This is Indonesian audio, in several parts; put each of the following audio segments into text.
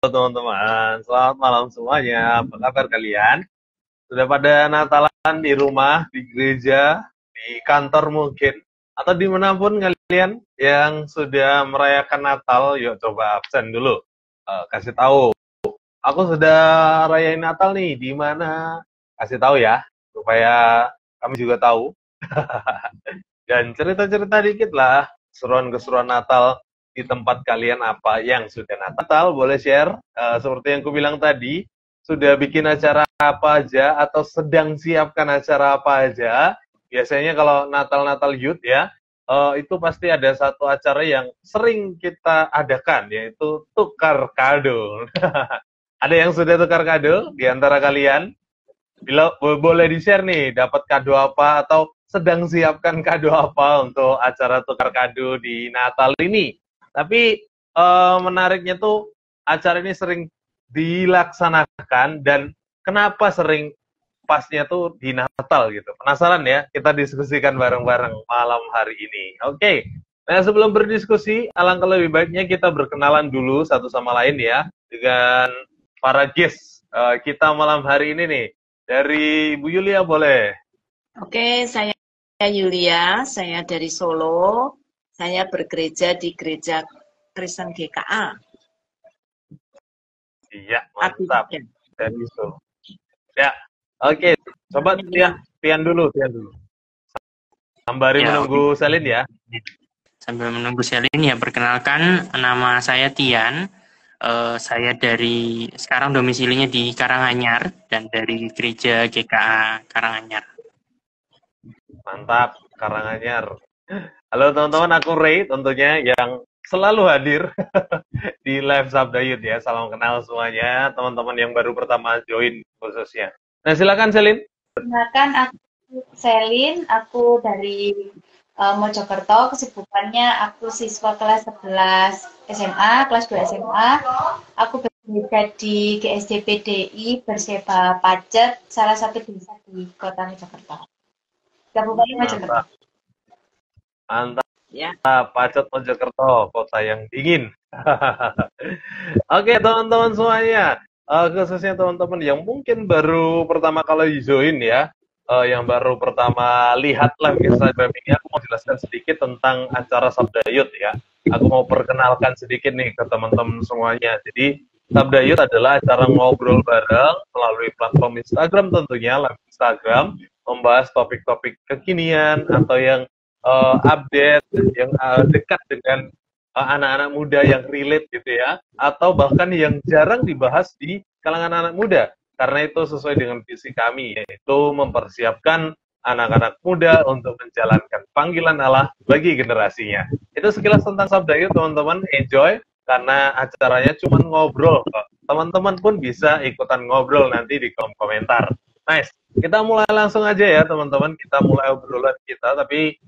teman-teman, selamat malam semuanya. Apa kabar kalian? Sudah pada Natalan di rumah, di gereja, di kantor mungkin, atau dimanapun kalian yang sudah merayakan Natal, yuk coba absen dulu. Kasih tahu, aku sudah rayain Natal nih, di mana? Kasih tahu ya, supaya kami juga tahu. Dan cerita-cerita dikit lah, keseruan-keseruan Natal di tempat kalian apa yang sudah Natal, boleh share. Seperti yang aku bilang tadi, sudah bikin acara apa aja, atau sedang siapkan acara apa aja. Biasanya kalau Natal-Natal Youth ya, itu pasti ada satu acara yang sering kita adakan, yaitu tukar kado. Ada yang sudah tukar kado di antara kalian? Bila boleh di-share nih, dapat kado apa atau sedang siapkan kado apa untuk acara tukar kado di Natal ini. Tapi menariknya tuh acara ini sering dilaksanakan dan kenapa sering pasnya tuh di Natal gitu. Penasaran ya? Kita diskusikan bareng-bareng malam hari ini. Oke. Nah, sebelum berdiskusi, alangkah lebih baiknya kita berkenalan dulu satu sama lain ya dengan para guest kita malam hari ini nih. Dari Bu Yulia boleh. Oke, saya Yulia, saya dari Solo. Saya bergereja di Gereja Kristen GKA. Iya, mantap. Dari Solo. Ya, oke. Coba Tian dulu. Sambari menunggu Selin ya. Sambil menunggu Selin ya, perkenalkan nama saya Tian. Saya sekarang domisilinya di Karanganyar dan dari Gereja GKA Karanganyar. Mantap, Karanganyar. Halo teman-teman, aku Ray tentunya yang selalu hadir di live Sabda Youth ya. Salam kenal semuanya, teman-teman yang baru pertama join khususnya. Nah, silakan Selin. Perkenalkan, aku Selin, aku dari Mojokerto. Kesibukannya aku siswa kelas 11 SMA, kelas 2 SMA. Aku berada di GSDPDI Berseba Pacet, salah satu desa di kota Mojokerto. Kabupaten Mojokerto. Mantap. Ya. Pacet Mojokerto, kota yang dingin. Oke, teman-teman semuanya. Khususnya teman-teman yang mungkin baru pertama kali join ya. Yang baru pertama lihat live Instagram ini, aku mau jelaskan sedikit tentang acara Sabda Youth ya. Aku mau perkenalkan sedikit nih ke teman-teman semuanya. Jadi, Sabda Youth adalah acara ngobrol bareng melalui platform Instagram tentunya, live Instagram, membahas topik-topik kekinian atau yang update, yang dekat dengan anak-anak muda yang relate gitu ya, atau bahkan yang jarang dibahas di kalangan anak muda. Karena itu sesuai dengan visi kami, yaitu mempersiapkan anak-anak muda untuk menjalankan panggilan Allah bagi generasinya. Itu sekilas tentang Sabda Youth, teman-teman. Enjoy, karena acaranya cuma ngobrol kok. Teman-teman pun bisa ikutan ngobrol nanti di kolom komentar. Nice. Kita mulai langsung aja ya, teman-teman. Kita mulai obrolan kita, tapi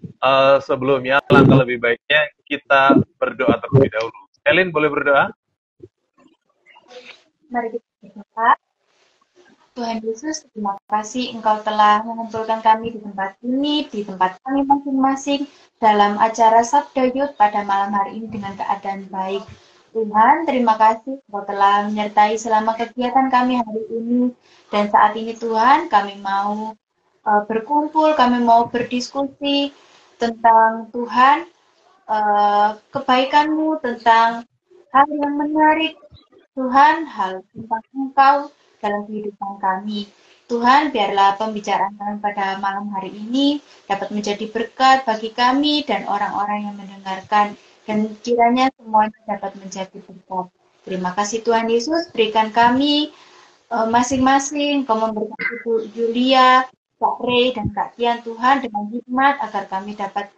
sebelumnya, langkah lebih baiknya kita berdoa terlebih dahulu. Elin, boleh berdoa? Mari kita berdoa. Tuhan Yesus, terima kasih Engkau telah mengumpulkan kami di tempat ini, di tempat kami masing-masing, dalam acara Sabda Youth pada malam hari ini dengan keadaan baik. Tuhan, terima kasih Engkau telah menyertai selama kegiatan kami hari ini. Dan saat ini Tuhan, kami mau berkumpul, kami mau berdiskusi tentang Tuhan, kebaikan-Mu, tentang hal yang menarik, Tuhan, hal tentang Engkau dalam kehidupan kami. Tuhan, biarlah pembicaraan kami pada malam hari ini dapat menjadi berkat bagi kami dan orang-orang yang mendengarkan, dan kiranya semuanya dapat menjadi berkat. Terima kasih Tuhan Yesus, berikan kami masing-masing, Kau memberkati Bu Julia, Kak Ray, dan Kak Tian Tuhan dengan hikmat agar kami dapat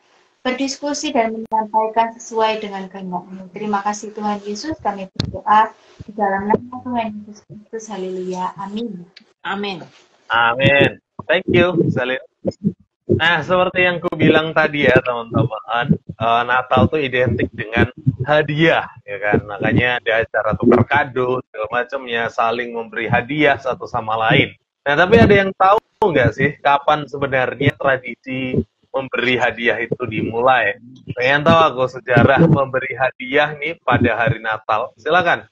berdiskusi dan menyampaikan sesuai dengan kehendak-Mu. Terima kasih Tuhan Yesus, kami berdoa di dalam nama Tuhan Yesus Kristus. Haleluya. Amin. Amin. Amin. Thank you, Selin. Nah, seperti yang ku bilang tadi ya, teman-teman, Natal tuh identik dengan hadiah, ya kan? Makanya ada acara tukar kado, segala macamnya, saling memberi hadiah satu sama lain. Nah, tapi ada yang tahu nggak sih kapan sebenarnya tradisi memberi hadiah itu dimulai? Pengen tahu aku sejarah memberi hadiah nih pada hari Natal? Silakan.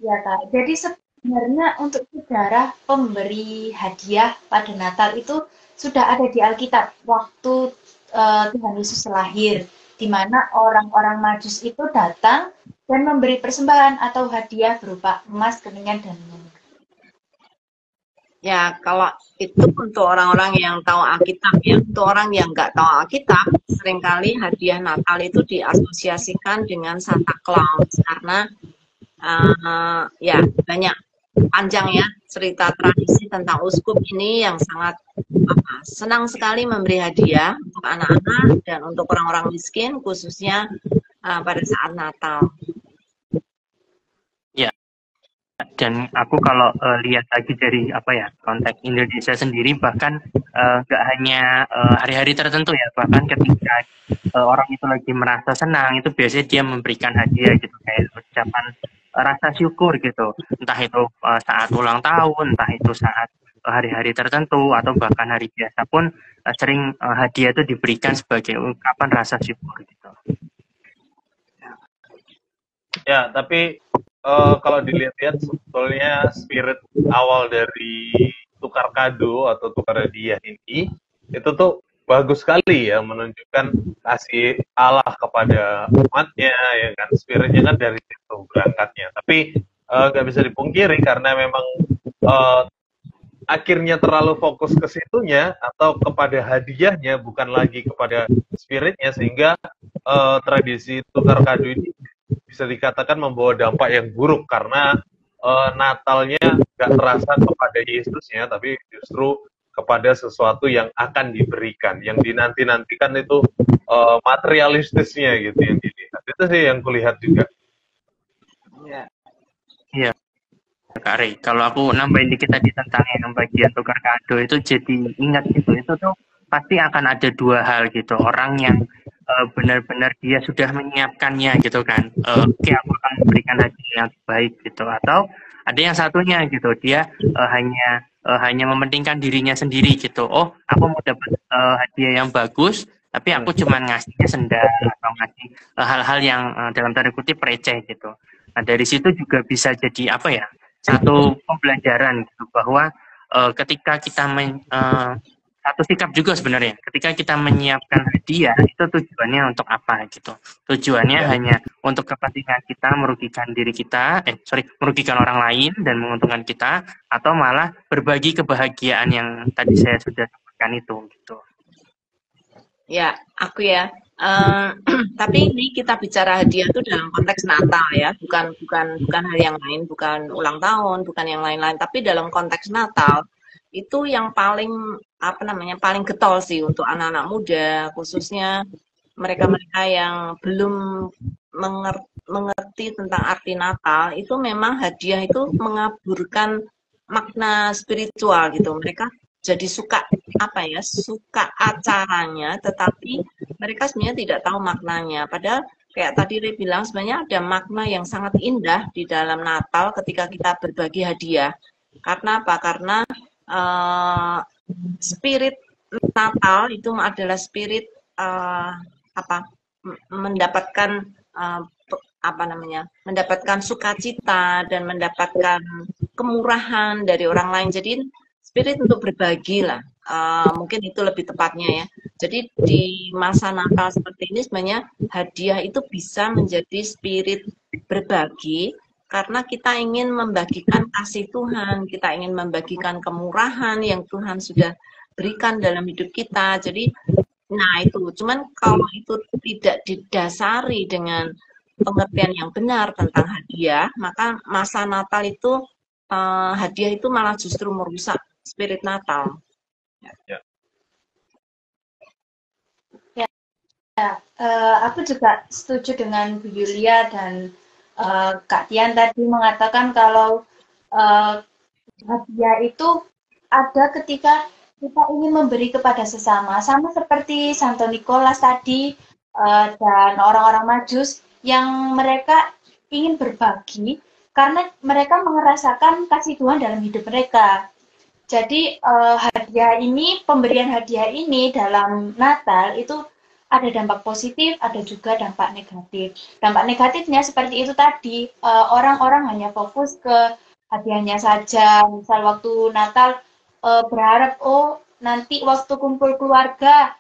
Ya Kak, jadi sebenarnya untuk sejarah pemberi hadiah pada Natal itu sudah ada di Alkitab waktu Tuhan Yesus lahir, di mana orang-orang Majus itu datang dan memberi persembahan atau hadiah berupa emas, kemenyan, dan minyak. Ya, kalau itu untuk orang-orang yang tahu Alkitab ya. Untuk orang yang nggak tahu Alkitab, seringkali hadiah Natal itu diasosiasikan dengan Santa Claus karena ya banyak panjang ya cerita tradisi tentang uskup ini yang sangat senang sekali memberi hadiah untuk anak-anak dan untuk orang-orang miskin khususnya pada saat Natal. Dan aku kalau lihat lagi dari konteks Indonesia sendiri, bahkan nggak hanya hari-hari tertentu ya, bahkan ketika orang itu lagi merasa senang itu biasanya dia memberikan hadiah gitu, kayak ucapan rasa syukur gitu, entah itu saat ulang tahun, entah itu saat hari-hari tertentu atau bahkan hari biasa pun sering hadiah itu diberikan sebagai ungkapan rasa syukur gitu. Ya, tapi kalau dilihat-lihat sebetulnya spirit awal dari tukar kado atau tukar hadiah ini itu tuh bagus sekali ya, menunjukkan kasih Allah kepada umatnya ya kan, spiritnya kan dari situ berangkatnya. Tapi nggak bisa dipungkiri karena memang akhirnya terlalu fokus ke situnya atau kepada hadiahnya bukan lagi kepada spiritnya, sehingga tradisi tukar kado ini bisa dikatakan membawa dampak yang buruk karena Natalnya nggak terasa kepada Yesusnya, tapi justru kepada sesuatu yang akan diberikan, yang dinanti-nantikan itu materialistisnya gitu yang dilihat. Itu sih yang kulihat juga. Iya, Kak Rey. Kalau aku nambahin dikit tadi tentang yang bagian tukar kado itu, jadi ingat gitu, itu tuh pasti akan ada dua hal gitu. Orang yang benar-benar dia sudah menyiapkannya gitu kan, oke, aku akan memberikan hadiah yang baik gitu, atau ada yang satunya gitu, dia hanya mementingkan dirinya sendiri gitu. Oh, aku mau dapat hadiah yang bagus, tapi aku cuma ngasihnya sendal atau ngasih hal-hal yang dalam tanda kutip receh gitu. Nah, dari situ juga bisa jadi satu pembelajaran gitu, bahwa ketika kita satu sikap juga sebenarnya, ketika kita menyiapkan hadiah itu tujuannya untuk apa gitu. Tujuannya hanya untuk kepentingan kita, merugikan diri kita, merugikan orang lain dan menguntungkan kita, atau malah berbagi kebahagiaan yang tadi saya sudah sebutkan itu gitu. Ya, aku ya. Tapi ini kita bicara hadiah itu dalam konteks Natal ya, bukan hal yang lain, bukan ulang tahun, bukan yang lain-lain, tapi dalam konteks Natal itu yang paling paling getol sih untuk anak-anak muda, khususnya mereka-mereka yang belum mengerti tentang arti Natal. Itu memang hadiah itu mengaburkan makna spiritual gitu. Mereka jadi suka suka acaranya, tetapi mereka sebenarnya tidak tahu maknanya. Padahal kayak tadi Rey bilang, sebenarnya ada makna yang sangat indah di dalam Natal ketika kita berbagi hadiah. Karena apa? Karena spirit Natal itu adalah spirit mendapatkan mendapatkan sukacita dan mendapatkan kemurahan dari orang lain. Jadi spirit untuk berbagi lah, mungkin itu lebih tepatnya ya. Jadi di masa Natal seperti ini sebenarnya hadiah itu bisa menjadi spirit berbagi, karena kita ingin membagikan kasih Tuhan, kita ingin membagikan kemurahan yang Tuhan sudah berikan dalam hidup kita. Jadi, itu. Cuman kalau itu tidak didasari dengan pengertian yang benar tentang hadiah, maka masa Natal itu, hadiah itu malah justru merusak spirit Natal. Aku juga setuju dengan Bu Yulia dan Kak Tian tadi mengatakan kalau hadiah itu ada ketika kita ingin memberi kepada sesama, sama seperti Santo Nikolas tadi dan orang-orang Majus yang mereka ingin berbagi karena mereka merasakan kasih Tuhan dalam hidup mereka. Jadi hadiah ini, pemberian hadiah ini dalam Natal itu ada dampak positif, ada juga dampak negatif. Dampak negatifnya seperti itu tadi, orang-orang hanya fokus ke hadiahnya saja. Misal waktu Natal berharap, oh nanti waktu kumpul keluarga,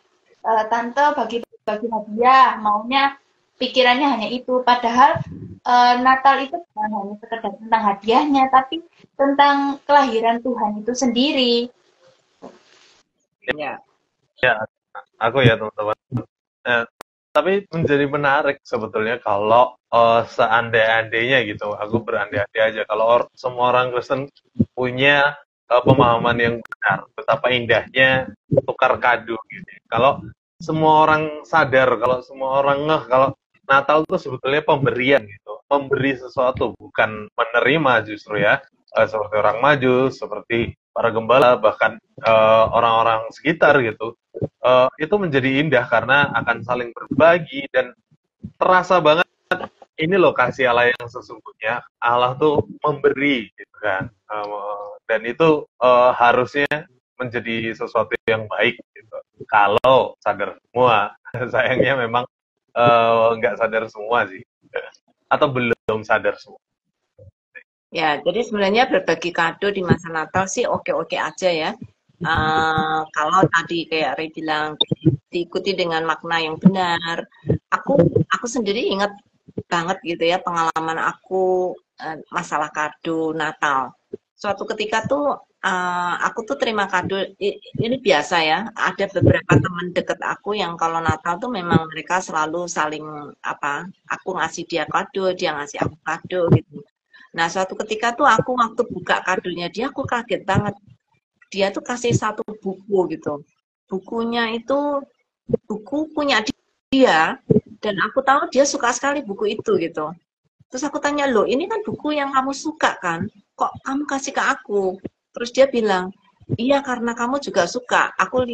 tante bagi-bagi hadiah, maunya pikirannya hanya itu. Padahal Natal itu bukan hanya sekedar tentang hadiahnya, tapi tentang kelahiran Tuhan itu sendiri. Ya. Ya, aku ya teman-teman. Tapi menjadi menarik sebetulnya kalau seandai-andainya gitu, aku berandai-andai aja kalau semua orang Kristen punya pemahaman yang benar, betapa indahnya tukar kado gitu. Kalau semua orang sadar, kalau semua orang ngeh kalau Natal itu sebetulnya pemberian gitu, memberi sesuatu bukan menerima justru ya, seperti orang maju, seperti para gembala, bahkan orang-orang sekitar gitu. Itu menjadi indah karena akan saling berbagi dan terasa banget ini loh kasih Allah yang sesungguhnya. Allah tuh memberi gitu kan, dan itu harusnya menjadi sesuatu yang baik gitu. Kalau sadar semua, sayangnya memang nggak sadar semua sih, atau belum sadar semua. Ya, jadi sebenarnya berbagi kado di masa Natal sih oke-oke aja ya. Kalau tadi kayak Ray bilang diikuti dengan makna yang benar. Aku sendiri ingat banget gitu ya pengalaman aku masalah kado Natal. Suatu ketika tuh aku tuh terima kado ini biasa ya. Ada beberapa teman deket aku yang kalau Natal tuh memang mereka selalu saling aku ngasih dia kado, dia ngasih aku kado gitu. Nah, suatu ketika tuh aku waktu buka kadonya dia, aku kaget banget. Dia tuh kasih satu buku gitu. Bukunya itu buku punya dia, dan aku tahu dia suka sekali buku itu gitu. Terus aku tanya, loh ini kan buku yang kamu suka kan? Kok kamu kasih ke aku? Terus dia bilang, iya karena kamu juga suka. Aku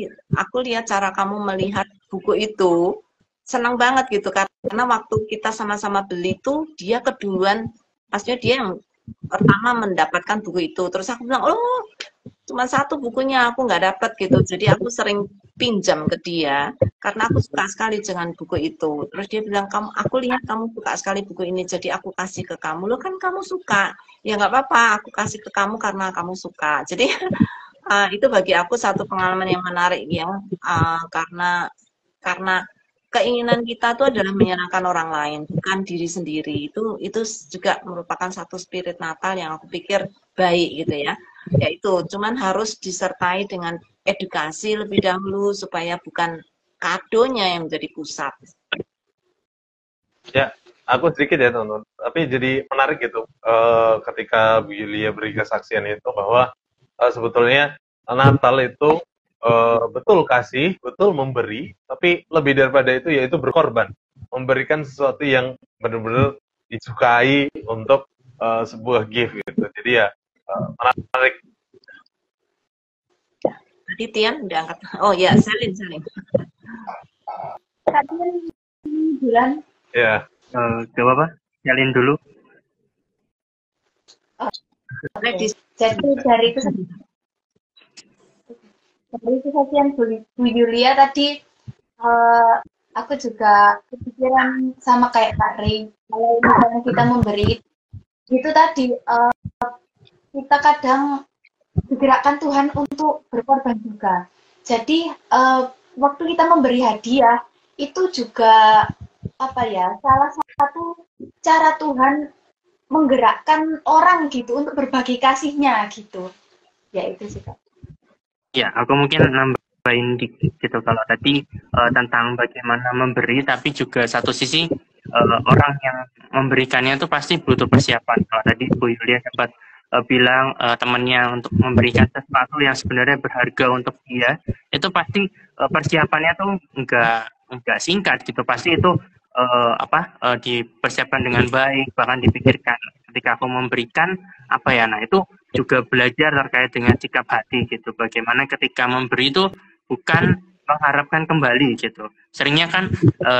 lihat cara kamu melihat buku itu, senang banget gitu. Karena waktu kita sama-sama beli tuh, dia keduluan, maksudnya dia yang pertama mendapatkan buku itu. Terus aku bilang, oh cuma satu bukunya aku nggak dapat gitu. Jadi aku sering pinjam ke dia karena aku suka sekali dengan buku itu. Terus dia bilang, aku lihat kamu suka sekali buku ini, jadi aku kasih ke kamu. Lo kan kamu suka, ya nggak apa-apa, aku kasih ke kamu karena kamu suka. Jadi itu bagi aku satu pengalaman yang menarik ya, karena keinginan kita tuh adalah menyenangkan orang lain, bukan diri sendiri. Itu juga merupakan satu spirit Natal yang aku pikir baik gitu ya. Yaitu, cuman harus disertai dengan edukasi lebih dahulu supaya bukan kadonya yang menjadi pusat. Ya, aku sedikit ya teman-teman. Tapi jadi menarik gitu ketika Bu Yulia beri kesaksian itu bahwa sebetulnya Natal itu betul kasih, betul memberi, tapi lebih daripada itu yaitu berkorban, memberikan sesuatu yang benar-benar disukai untuk sebuah gift gitu. Jadi ya menarik. Tadi Tian udah angkat. Oh ya, Selin. Tadi bulan. Ya. Gak apa-apa, nyalin dulu. Jadi dari kesaksian Bu Yulia tadi, aku juga kepikiran sama kayak Kak Ray. Kalau misalnya kita memberi itu tadi, kita kadang digerakkan Tuhan untuk berkorban juga. Jadi waktu kita memberi hadiah itu juga salah satu cara Tuhan menggerakkan orang gitu untuk berbagi kasihnya gitu. Ya itu sih Kak. Ya, aku mungkin nambahin dikit gitu. Kalau tadi tentang bagaimana memberi, tapi juga satu sisi orang yang memberikannya itu pasti butuh persiapan. Kalau tadi Bu Yulia sempat bilang temannya untuk memberikan sesuatu yang sebenarnya berharga untuk dia, itu pasti persiapannya tuh enggak singkat gitu. Pasti itu dipersiapkan dengan baik, bahkan dipikirkan ketika aku memberikan nah itu juga belajar terkait dengan sikap hati gitu. Bagaimana ketika memberi itu bukan mengharapkan kembali gitu. Seringnya kan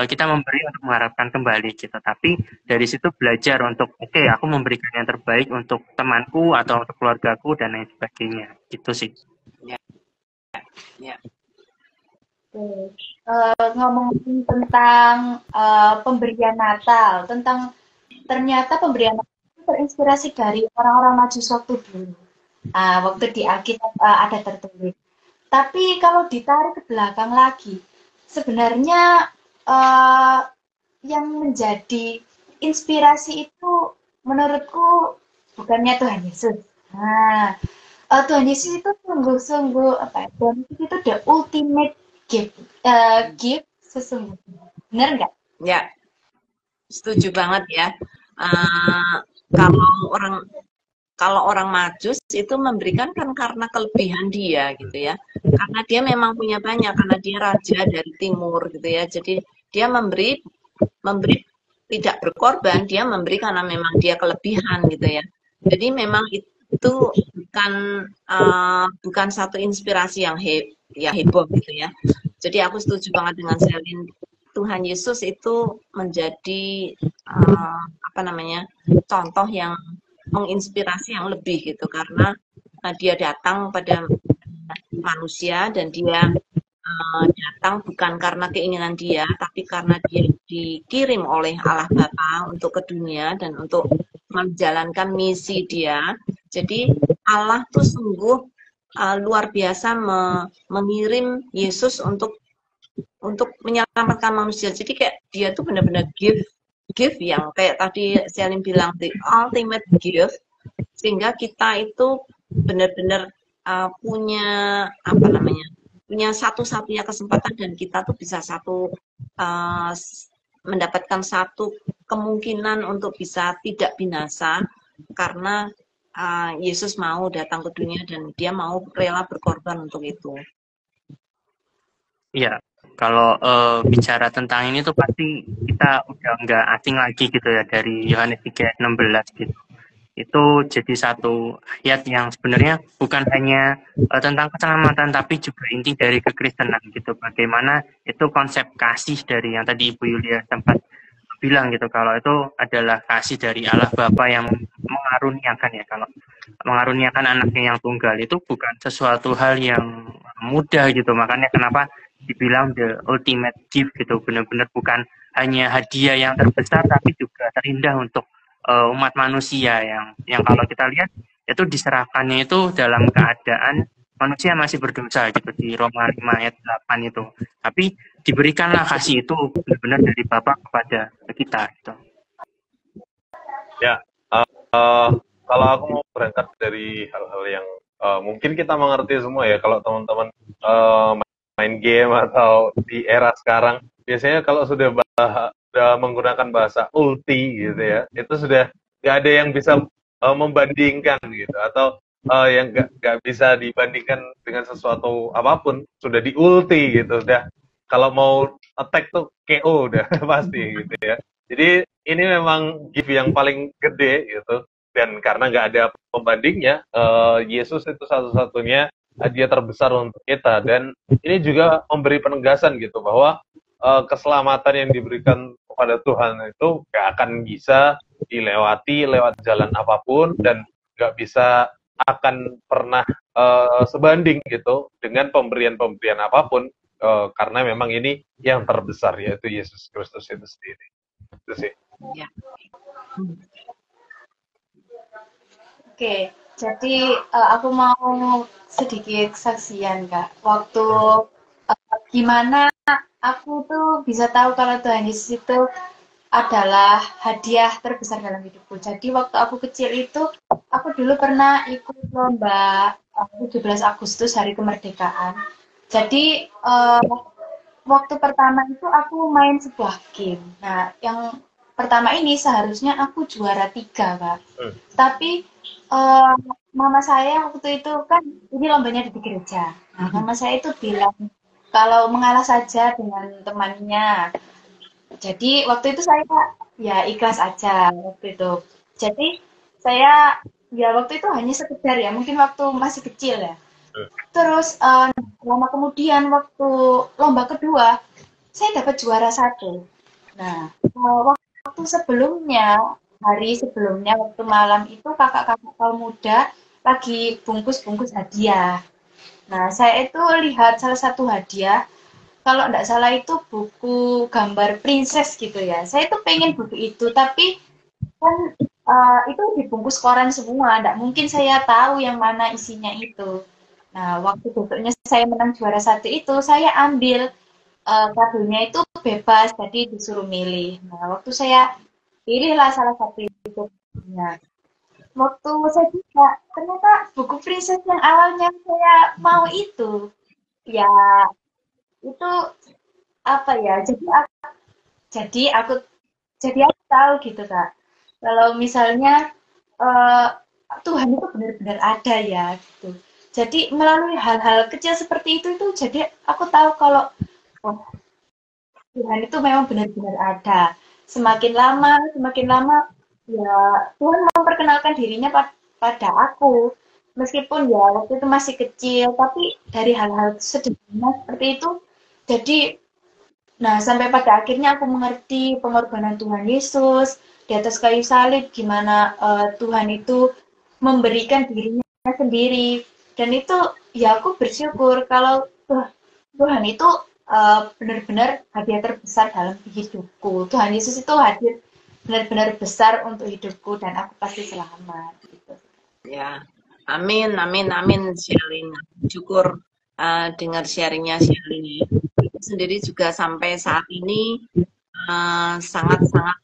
kita memberi untuk mengharapkan kembali gitu. Tapi dari situ belajar untuk aku memberikan yang terbaik untuk temanku atau untuk keluargaku dan lain sebagainya. Gitu sih. Ya. Oke. Ngomongin tentang pemberian Natal, tentang ternyata pemberian Natal itu terinspirasi dari orang-orang Majus waktu dulu. Waktu di Alkitab ada tertulis. Tapi kalau ditarik ke belakang lagi, sebenarnya uh, yang menjadi inspirasi itu menurutku bukannya Tuhan Yesus. Nah, Tuhan Yesus itu sungguh-sungguh apa ya? Tuhan Yesus itu the ultimate gift, gift sesungguhnya. Benar nggak? Ya, setuju banget ya. Kalau orang Majus itu memberikan kan karena kelebihan dia gitu ya. Karena dia memang punya banyak, karena dia raja dari timur gitu ya. Jadi dia memberi tidak berkorban, dia memberi karena memang dia kelebihan gitu ya. Jadi memang itu bukan satu inspirasi yang heboh gitu ya. Jadi aku setuju banget dengan Selin. Tuhan Yesus itu menjadi contoh yang menginspirasi yang lebih gitu, karena dia datang pada manusia dan dia datang bukan karena keinginan dia, tapi karena dia dikirim oleh Allah Bapa untuk ke dunia dan untuk menjalankan misi dia. Jadi Allah tuh sungguh luar biasa mengirim Yesus untuk menyelamatkan manusia. Jadi kayak dia tuh benar-benar gift yang kayak tadi Selin bilang, the ultimate gift, sehingga kita itu benar-benar punya punya satu-satunya kesempatan, dan kita tuh bisa mendapatkan satu kemungkinan untuk bisa tidak binasa karena Yesus mau datang ke dunia dan dia mau rela berkorban untuk itu. Iya, kalau bicara tentang ini tuh pasti kita udah nggak asing lagi gitu ya dari Yohanes 3 ayat 16 gitu. Itu jadi satu ayat yang sebenarnya bukan hanya tentang keselamatan tapi juga inti dari kekristenan gitu. Bagaimana itu konsep kasih dari yang tadi Ibu Yulia sempat bilang gitu, kalau itu adalah kasih dari Allah Bapa yang mengaruniakan ya. Kalau mengaruniakan anaknya yang tunggal itu bukan sesuatu hal yang mudah gitu. Makanya kenapa dibilang the ultimate gift gitu, benar-benar bukan hanya hadiah yang terbesar tapi juga terindah untuk umat manusia yang kalau kita lihat itu diserahkannya itu dalam keadaan manusia masih berdosa gitu di Roma 5 ayat 8 itu. Tapi diberikanlah kasih itu benar-benar dari Bapa kepada kita gitu. Ya, kalau aku mau berangkat dari hal-hal yang mungkin kita mengerti semua ya, kalau teman-teman main game atau di era sekarang, biasanya kalau sudah menggunakan bahasa ulti gitu ya, itu sudah nggak ada yang bisa membandingkan gitu, atau yang nggak bisa dibandingkan dengan sesuatu apapun, sudah di ulti gitu, udah kalau mau attack tuh KO udah pasti gitu ya. Jadi ini memang gift yang paling gede gitu, dan karena nggak ada pembandingnya, Yesus itu satu-satunya hadiah terbesar untuk kita, dan ini juga memberi penegasan gitu bahwa keselamatan yang diberikan kepada Tuhan itu nggak akan bisa dilewati lewat jalan apapun, dan nggak bisa akan pernah sebanding gitu dengan pemberian-pemberian apapun, karena memang ini yang terbesar, yaitu Yesus Kristus itu sendiri. Itu sih. Ya. Oke, jadi aku mau sedikit saksian Kak. Waktu gimana aku tuh bisa tahu kalau Tuhan Yesus itu adalah hadiah terbesar dalam hidupku. Jadi waktu aku kecil itu, aku dulu pernah ikut lomba 17 Agustus Hari Kemerdekaan. Jadi waktu pertama itu aku main sebuah game. Nah, yang pertama ini seharusnya aku juara 3, Kak. Tapi mama saya waktu itu kan ini lombanya di gereja. Nah, mama saya itu bilang kalau mengalah saja dengan temannya. Jadi waktu itu saya ya ikhlas aja waktu itu. Jadi saya ya waktu itu hanya sekedar ya, mungkin waktu masih kecil ya. Terus lama kemudian waktu lomba kedua saya dapat juara 1. Nah, waktu sebelumnya, hari sebelumnya waktu malam itu kakak-kakak kaum muda lagi bungkus-bungkus hadiah. Nah, saya itu lihat salah satu hadiah kalau nggak salah itu buku gambar princess gitu ya. Saya tuh pengen buku itu, tapi kan itu dibungkus koran semua, nggak mungkin saya tahu yang mana isinya itu. Nah, waktu besoknya saya menang juara satu itu, saya ambil kadonya itu bebas, jadi disuruh milih. Nah, waktu saya pilihlah salah satu itu. Nah, waktu saya buka, ternyata buku princess yang awalnya saya mau itu, ya itu apa ya? Jadi aku jadi aku tahu gitu Kak. Kalau misalnya uh, Tuhan itu benar-benar ada ya gitu. Jadi melalui hal-hal kecil seperti itu jadi aku tahu kalau oh, Tuhan itu memang benar-benar ada. Semakin lama ya Tuhan memperkenalkan dirinya pada aku. Meskipun ya waktu itu masih kecil, tapi dari hal-hal sederhana seperti itu, jadi nah, sampai pada akhirnya aku mengerti pengorbanan Tuhan Yesus di atas kayu salib, gimana Tuhan itu memberikan dirinya sendiri. Dan itu ya aku bersyukur kalau Tuhan itu benar-benar hadiah terbesar dalam hidupku. Tuhan Yesus itu hadir benar-benar besar untuk hidupku dan aku pasti selamat. Gitu. Ya, amin, amin, amin, Shelin. Syukur dengar sharingnya Shelin. Sendiri juga sampai saat ini sangat-sangat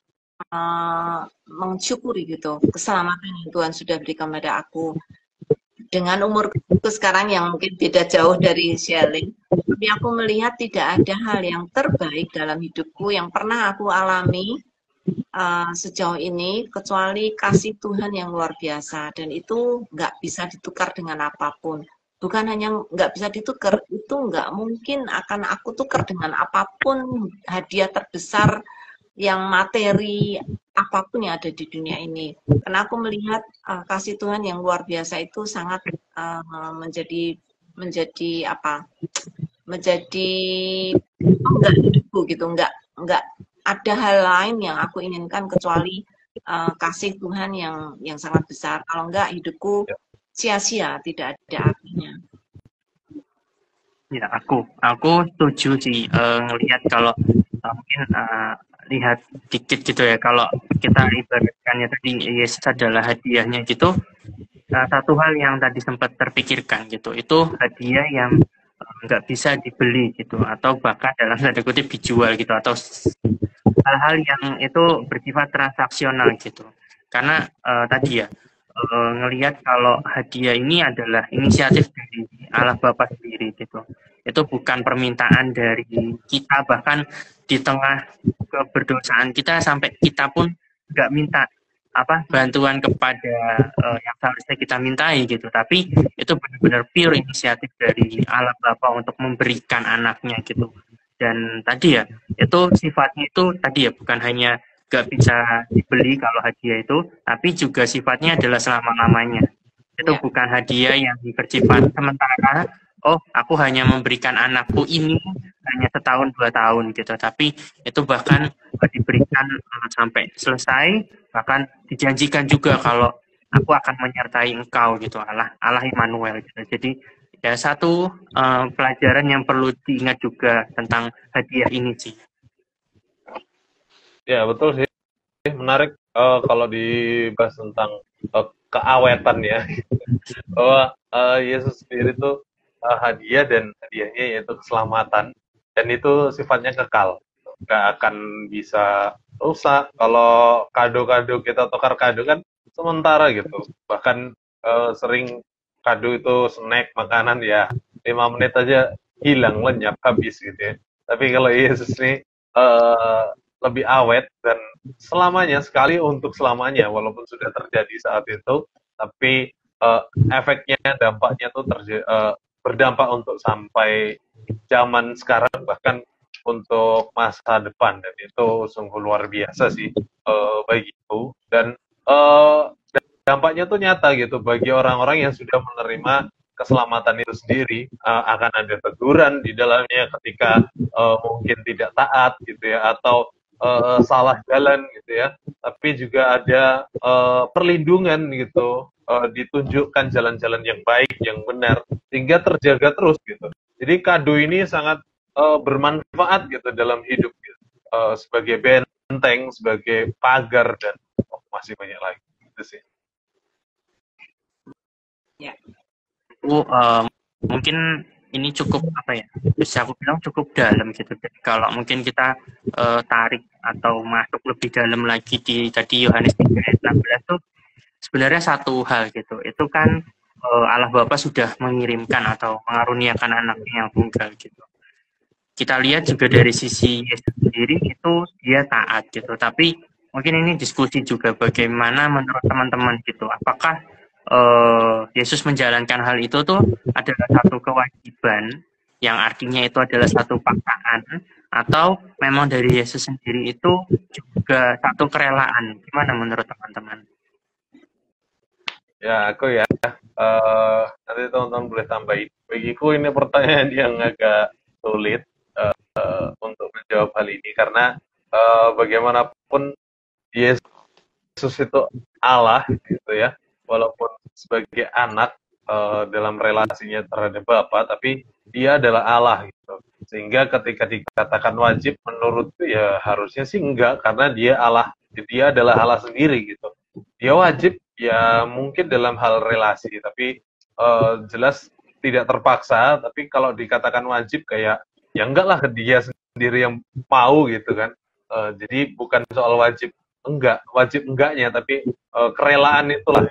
mensyukuri gitu keselamatan yang Tuhan sudah berikan pada aku dengan umurku sekarang yang mungkin beda jauh dari Shelin, tapi aku melihat tidak ada hal yang terbaik dalam hidupku yang pernah aku alami sejauh ini kecuali kasih Tuhan yang luar biasa, dan itu nggak bisa ditukar dengan apapun. Bukan hanya nggak bisa ditukar, itu nggak mungkin akan aku tukar dengan apapun hadiah terbesar yang materi apapun yang ada di dunia ini. Karena aku melihat kasih Tuhan yang luar biasa itu sangat menjadi apa? Menjadi enggak hidupku gitu, enggak ada hal lain yang aku inginkan kecuali kasih Tuhan yang sangat besar. Kalau enggak hidupku sia-sia, tidak ada artinya. Ya, aku setuju sih ngelihat kalau mungkin lihat dikit gitu ya, kalau kita ibaratkannya tadi Yesus adalah hadiahnya gitu. Satu hal yang tadi sempat terpikirkan gitu, itu hadiah yang nggak bisa dibeli gitu, atau bahkan dalam tanda kutip dijual gitu, atau hal-hal yang itu bersifat transaksional gitu. Karena tadi ya ngelihat kalau hadiah ini adalah inisiatif dari Allah Bapa sendiri gitu. Itu bukan permintaan dari kita, bahkan di tengah keberdosaan kita sampai kita pun nggak minta bantuan kepada yang seharusnya kita mintai gitu. Tapi itu benar-benar pure inisiatif dari Allah Bapa untuk memberikan anaknya gitu. Dan tadi ya, itu sifatnya itu tadi ya, bukan hanya gak bisa dibeli kalau hadiah itu, tapi juga sifatnya adalah selama-lamanya. Itu bukan hadiah yang bersifat sementara, oh aku hanya memberikan anakku ini hanya setahun 2 tahun gitu, tapi itu bahkan diberikan sampai selesai, bahkan dijanjikan juga kalau aku akan menyertai engkau gitu, Allah Immanuel gitu. Jadi ya satu pelajaran yang perlu diingat juga tentang hadiah ini sih. Ya, betul sih. Menarik kalau dibahas tentang keawetan ya. Bahwa Yesus sendiri itu hadiah, dan hadiahnya yaitu keselamatan. Dan itu sifatnya kekal. Nggak akan bisa rusak. Kalau kado-kado kita tukar kado kan sementara gitu. Bahkan sering kado itu snack, makanan ya 5 menit aja hilang, lenyap, habis gitu ya. Tapi kalau Yesus ini lebih awet dan selamanya, sekali untuk selamanya, walaupun sudah terjadi saat itu, tapi efeknya, dampaknya tuh berdampak untuk sampai zaman sekarang, bahkan untuk masa depan, dan itu sungguh luar biasa sih bagiku. Dan dampaknya tuh nyata gitu bagi orang-orang yang sudah menerima keselamatan itu sendiri. Akan ada teguran di dalamnya ketika mungkin tidak taat gitu ya, atau salah jalan gitu ya, tapi juga ada perlindungan gitu, ditunjukkan jalan-jalan yang baik, yang benar, sehingga terjaga terus gitu. Jadi kado ini sangat bermanfaat gitu dalam hidup gitu. Sebagai benteng, sebagai pagar, dan masih banyak lagi itu sih. Ya. Mungkin ini cukup apa ya, bisa aku bilang cukup dalam gitu. Jadi kalau mungkin kita tarik atau masuk lebih dalam lagi di tadi Yohanes 3 ayat 16 tuh sebenarnya satu hal gitu. Itu kan Allah Bapa sudah mengirimkan atau mengaruniakan anaknya yang tunggal gitu. Kita lihat juga dari sisi Yesus sendiri itu dia taat gitu. Tapi mungkin ini diskusi juga bagaimana menurut teman-teman gitu. Apakah Yesus menjalankan hal itu tuh adalah satu kewajiban yang artinya itu adalah satu paksaan, atau memang dari Yesus sendiri itu juga satu kerelaan? Gimana menurut teman-teman? Ya, aku ya. Nanti teman-teman boleh tambahin. Bagiku ini pertanyaan yang agak sulit untuk menjawab hal ini karena bagaimanapun Yesus itu Allah gitu ya, walaupun sebagai anak dalam relasinya terhadap Bapa, tapi dia adalah Allah gitu. Sehingga ketika dikatakan wajib, menurutku ya harusnya sih enggak, karena dia adalah Allah sendiri gitu. Dia wajib ya mungkin dalam hal relasi, tapi jelas tidak terpaksa. Tapi kalau dikatakan wajib kayak ya enggak lah, dia sendiri yang mau gitu kan. Jadi bukan soal wajib enggaknya, tapi kerelaan itulah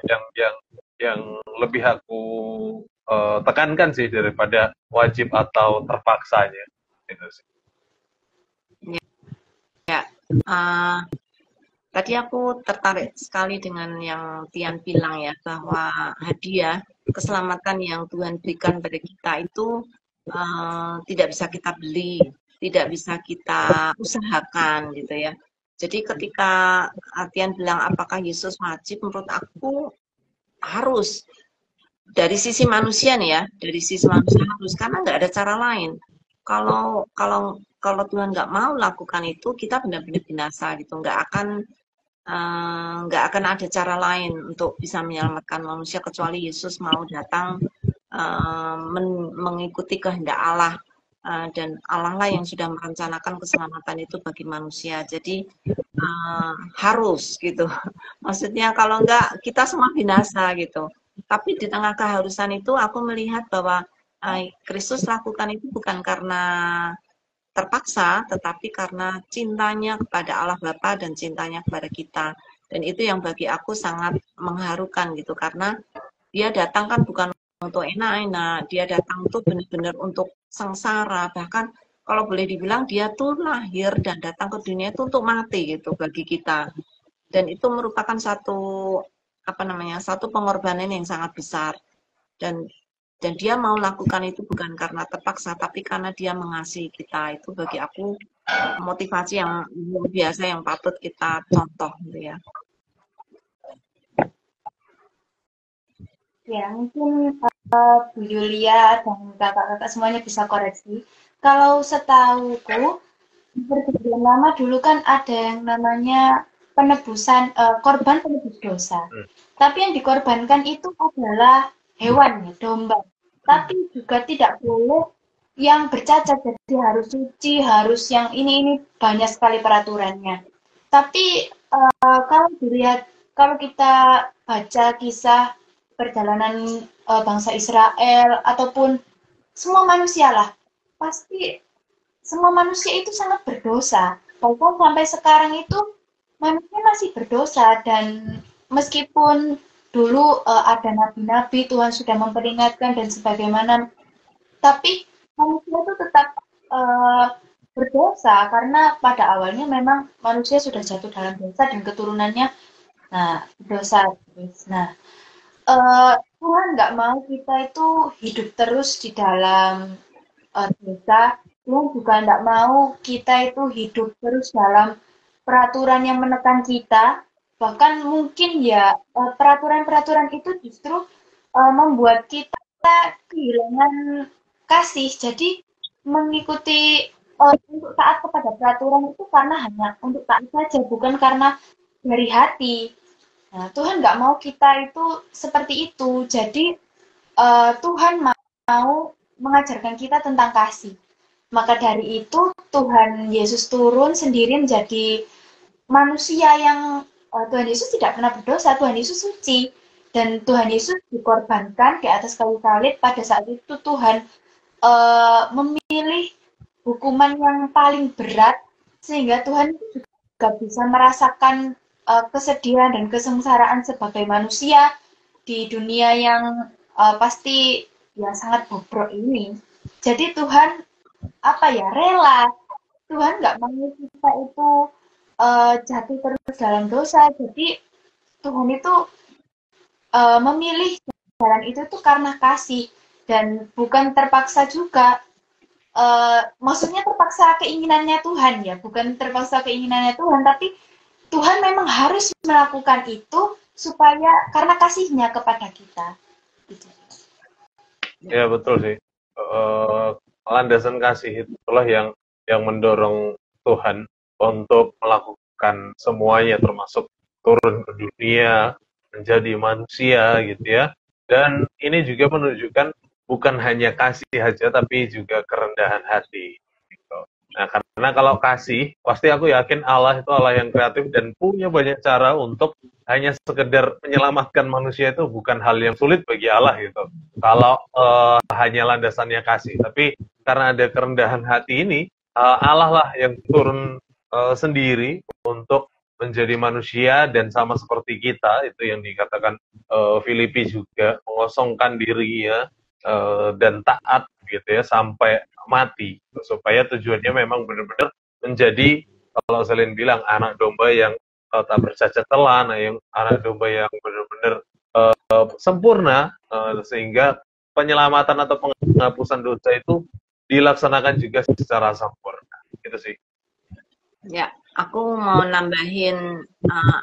yang lebih aku tekankan sih daripada wajib atau terpaksanya. Gitu sih. Ya, tadi aku tertarik sekali dengan yang Tian bilang ya, bahwa hadiah keselamatan yang Tuhan berikan pada kita itu tidak bisa kita beli, tidak bisa kita usahakan gitu ya. Jadi ketika Tian bilang apakah Yesus wajib, menurut aku harus. Dari sisi manusia nih ya, dari sisi manusia harus, karena nggak ada cara lain. Kalau Tuhan nggak mau lakukan itu, kita benar-benar binasa gitu, nggak akan ada cara lain untuk bisa menyelamatkan manusia kecuali Yesus mau datang mengikuti kehendak Allah, dan Allah lah yang sudah merencanakan keselamatan itu bagi manusia. Jadi harus gitu. Maksudnya kalau enggak kita semua binasa gitu. Tapi di tengah keharusan itu aku melihat bahwa Kristus lakukan itu bukan karena terpaksa, tetapi karena cintanya kepada Allah Bapa dan cintanya kepada kita. Dan itu yang bagi aku sangat mengharukan gitu, karena dia datang kan bukan untuk enak-enak, dia datang tuh benar-benar untuk sengsara. Bahkan kalau boleh dibilang dia tuh lahir dan datang ke dunia itu untuk mati gitu bagi kita. Dan itu merupakan satu pengorbanan yang sangat besar. Dan dia mau lakukan itu bukan karena terpaksa, tapi karena dia mengasihi kita. Itu bagi aku motivasi yang luar biasa yang patut kita contoh gitu ya. Ya, mungkin Bu Yulia dan kakak-kakak semuanya bisa koreksi. Kalau setahuku, di perjanjian lama dulu kan ada yang namanya penebusan, korban penebus dosa. Tapi yang dikorbankan itu adalah hewan, ya, domba. Tapi juga tidak boleh yang bercacat, jadi harus suci, harus yang ini banyak sekali peraturannya. Tapi kalau kita baca kisah perjalanan bangsa Israel ataupun semua manusia lah, pasti semua manusia itu sangat berdosa. Bahkan sampai sekarang itu manusia masih berdosa, dan meskipun dulu ada nabi-nabi, Tuhan sudah memperingatkan dan sebagaimana, tapi manusia itu tetap berdosa karena pada awalnya memang manusia sudah jatuh dalam dosa dan keturunannya berdosa. Nah, Tuhan nggak mau kita itu hidup terus di dalam dosa. Tuhan juga nggak mau kita itu hidup terus dalam peraturan yang menekan kita. Bahkan mungkin ya peraturan-peraturan itu justru membuat kita kehilangan kasih. Jadi mengikuti untuk taat kepada peraturan itu karena hanya untuk taat saja, bukan karena dari hati. Nah, Tuhan nggak mau kita itu seperti itu. Jadi Tuhan mau mengajarkan kita tentang kasih. Maka dari itu Tuhan Yesus turun sendiri menjadi manusia yang Tuhan Yesus tidak pernah berdosa, Tuhan Yesus suci. Dan Tuhan Yesus dikorbankan di atas kayu salib. Pada saat itu Tuhan memilih hukuman yang paling berat, sehingga Tuhan juga bisa merasakan kesedihan dan kesengsaraan sebagai manusia di dunia yang pasti ya sangat bobrok ini. Jadi Tuhan rela. Tuhan nggak mau kita itu jatuh terus dalam dosa. Jadi Tuhan itu memilih jalan itu tuh karena kasih dan bukan terpaksa juga. Maksudnya terpaksa keinginannya Tuhan ya, bukan terpaksa keinginannya Tuhan, tapi Tuhan memang harus melakukan itu supaya karena kasihnya kepada kita. Gitu. Ya betul sih. Landasan kasih itulah yang mendorong Tuhan untuk melakukan semuanya, termasuk turun ke dunia, menjadi manusia gitu ya. Dan ini juga menunjukkan bukan hanya kasih saja, tapi juga kerendahan hati. Gitu. Nah, karena kalau kasih, pasti aku yakin Allah itu Allah yang kreatif dan punya banyak cara untuk hanya sekedar menyelamatkan manusia. Itu bukan hal yang sulit bagi Allah gitu. Kalau hanya landasannya kasih, tapi karena ada kerendahan hati ini, Allah lah yang turun sendiri untuk menjadi manusia dan sama seperti kita, itu yang dikatakan Filipi juga, mengosongkan diri ya, dan taat gitu ya sampai mati, supaya tujuannya memang benar-benar menjadi, kalau Selin bilang, anak domba yang tak bercacat celah, yang anak domba yang benar-benar sempurna, sehingga penyelamatan atau penghapusan dosa itu dilaksanakan juga secara sempurna. Gitu sih. Ya, aku mau nambahin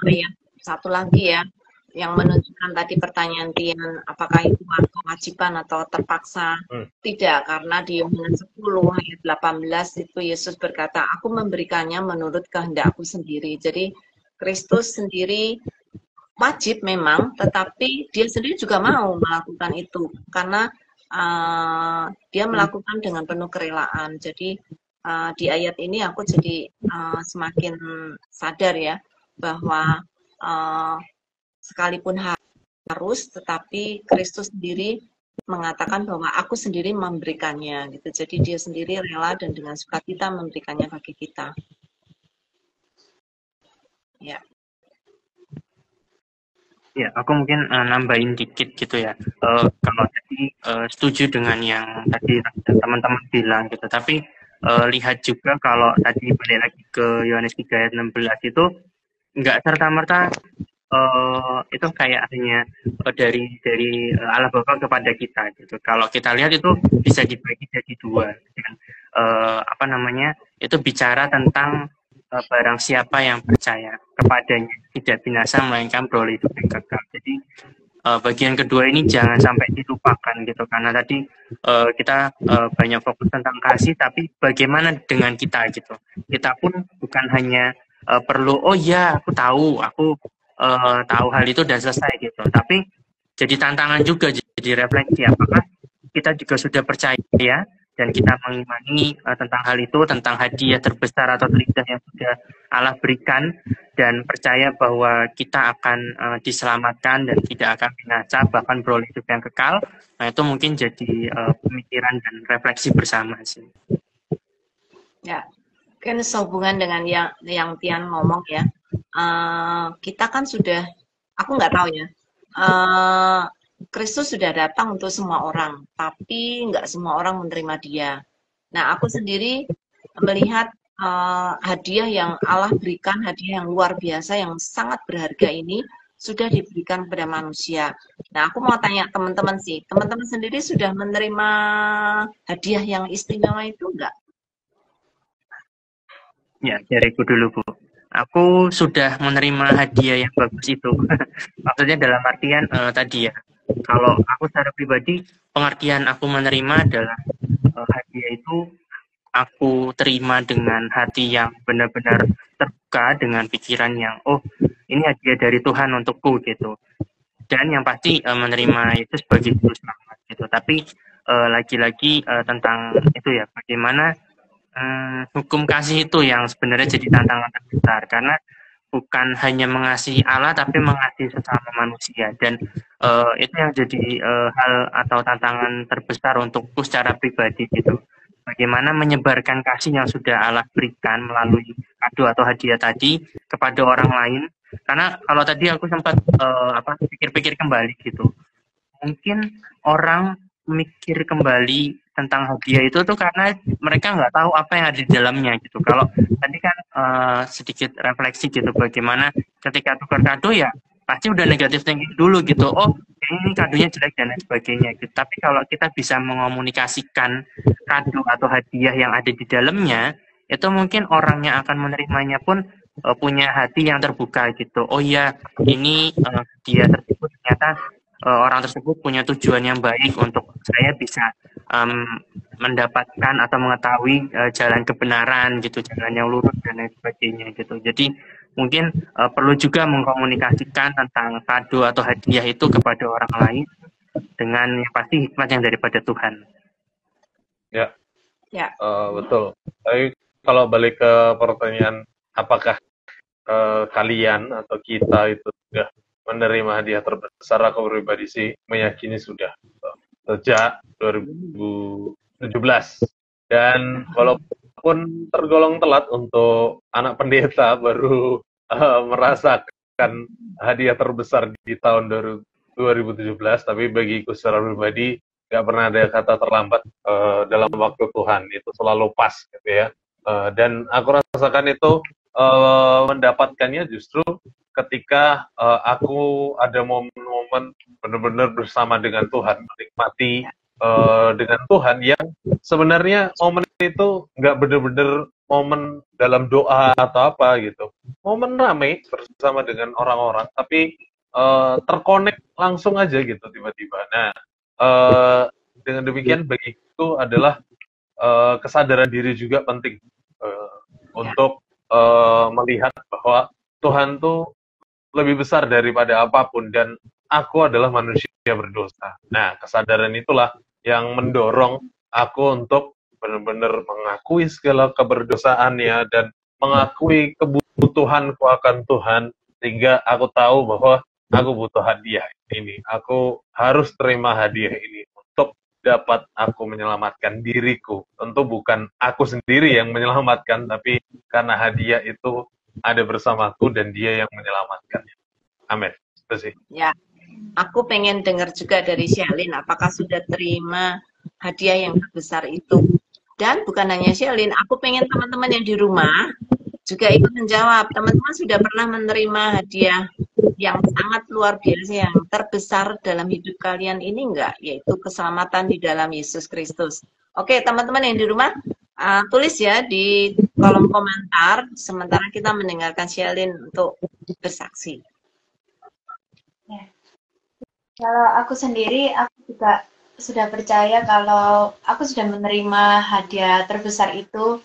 ayat satu lagi ya, yang menunjukkan tadi pertanyaan Tian, apakah itu kewajiban atau terpaksa? Tidak, karena di Yohanes 10 ayat 18 itu Yesus berkata, aku memberikannya menurut kehendakku sendiri. Jadi Kristus sendiri wajib memang, tetapi dia sendiri juga mau melakukan itu, karena dia melakukan dengan penuh kerelaan. Jadi di ayat ini aku jadi semakin sadar ya, bahwa sekalipun harus, tetapi Kristus sendiri mengatakan bahwa aku sendiri memberikannya gitu. Jadi dia sendiri rela dan dengan sukacita memberikannya bagi kita. Ya. Ya, aku mungkin nambahin dikit gitu ya. Kalau tadi setuju dengan yang tadi teman-teman bilang gitu. Tapi lihat juga kalau tadi balik lagi ke Yohanes 3 ayat 16 itu nggak serta-merta itu kayak hanya dari Allah Bapa kepada kita gitu. Kalau kita lihat itu bisa dibagi jadi dua. Dan, itu bicara tentang barang siapa yang percaya kepadanya tidak binasa melainkan beroleh hidup yang kekal. Jadi bagian kedua ini jangan sampai dilupakan gitu, karena tadi kita banyak fokus tentang kasih, tapi bagaimana dengan kita gitu. Kita pun bukan hanya perlu aku tahu hal itu dan selesai gitu, tapi jadi tantangan juga, jadi refleksi apakah kita juga sudah percaya dan kita mengimani tentang hal itu, tentang hadiah terbesar atau terindah yang sudah Allah berikan, dan percaya bahwa kita akan diselamatkan dan tidak akan binasa, bahkan beroleh hidup yang kekal. Nah, itu mungkin jadi pemikiran dan refleksi bersama sih. Ya, kan sehubungan dengan yang Tian ngomong ya. Kita kan sudah, aku nggak tahu ya, Kristus sudah datang untuk semua orang, tapi nggak semua orang menerima dia. Nah, aku sendiri melihat hadiah yang Allah berikan, hadiah yang luar biasa, yang sangat berharga ini, sudah diberikan kepada manusia. Nah, aku mau tanya teman-teman sih, teman-teman sendiri sudah menerima hadiah yang istimewa itu enggak? Ya, dariku dulu, Bu. Aku sudah menerima hadiah yang bagus itu. Maksudnya dalam artian tadi ya, kalau aku secara pribadi, pengertian aku menerima adalah hadiah itu aku terima dengan hati yang benar-benar terbuka, dengan pikiran yang, ini hadiah dari Tuhan untukku gitu. Dan yang pasti menerima itu sebagai juru selamat gitu. Tapi lagi-lagi tentang itu ya, bagaimana hukum kasih itu yang sebenarnya jadi tantangan terbesar, karena bukan hanya mengasihi Allah tapi mengasihi sesama manusia, dan itu yang jadi hal atau tantangan terbesar untukku secara pribadi gitu. Bagaimana menyebarkan kasih yang sudah Allah berikan melalui kado atau hadiah tadi kepada orang lain. Karena kalau tadi aku sempat pikir-pikir kembali gitu, mungkin orang mikir kembali tentang hadiah itu tuh karena mereka nggak tahu apa yang ada di dalamnya gitu. Kalau tadi kan sedikit refleksi gitu, bagaimana ketika tukar kado ya pasti udah negatif thinking dulu gitu. Oh, ini kadonya jelek dan lain sebagainya gitu. Tapi kalau kita bisa mengomunikasikan kado atau hadiah yang ada di dalamnya, itu mungkin orang yang akan menerimanya pun punya hati yang terbuka gitu. Oh iya, ini hadiah tersebut ternyata orang tersebut punya tujuan yang baik untuk saya bisa mendapatkan atau mengetahui jalan kebenaran gitu, jalan yang lurus dan lain sebagainya gitu. Jadi mungkin perlu juga mengkomunikasikan tentang kado atau hadiah itu kepada orang lain dengan yang pasti hikmat yang daripada Tuhan. Ya, Ya. Betul. Tapi kalau balik ke pertanyaan, apakah kalian atau kita itu sudah menerima hadiah terbesar? Aku pribadi sih meyakini sudah sejak 2017, dan walaupun tergolong telat untuk anak pendeta baru merasakan hadiah terbesar di tahun 2017, tapi bagiku secara pribadi nggak pernah ada kata terlambat dalam waktu Tuhan, itu selalu pas gitu ya. Dan aku rasakan itu mendapatkannya justru ketika aku ada momen-momen benar-benar bersama dengan Tuhan, menikmati dengan Tuhan, yang sebenarnya momen itu nggak benar-benar momen dalam doa atau apa gitu, momen rame bersama dengan orang-orang, tapi terkonek langsung aja gitu tiba-tiba. Nah, dengan demikian bagiku adalah kesadaran diri juga penting untuk melihat bahwa Tuhan tuh lebih besar daripada apapun, dan aku adalah manusia berdosa. Nah, kesadaran itulah yang mendorong aku untuk benar-benar mengakui segala keberdosaannya dan mengakui kebutuhanku akan Tuhan, sehingga aku tahu bahwa aku butuh hadiah ini. Aku harus terima hadiah ini untuk dapat aku menyelamatkan diriku. Tentu bukan aku sendiri yang menyelamatkan, tapi karena hadiah itu ada bersamaku dan dia yang menyelamatkannya. Amin. Itu sih. Ya, aku pengen dengar juga dari Shelin, apakah sudah terima hadiah yang terbesar itu? Dan bukan hanya Shelin, aku pengen teman-teman yang di rumah juga ikut menjawab. Teman-teman sudah pernah menerima hadiah yang sangat luar biasa, yang terbesar dalam hidup kalian ini enggak? Yaitu keselamatan di dalam Yesus Kristus. Oke, teman-teman yang di rumah, tulis ya di kolom komentar, sementara kita mendengarkan Shelin untuk bersaksi. Ya. Kalau aku sendiri, aku juga sudah percaya kalau aku sudah menerima hadiah terbesar itu.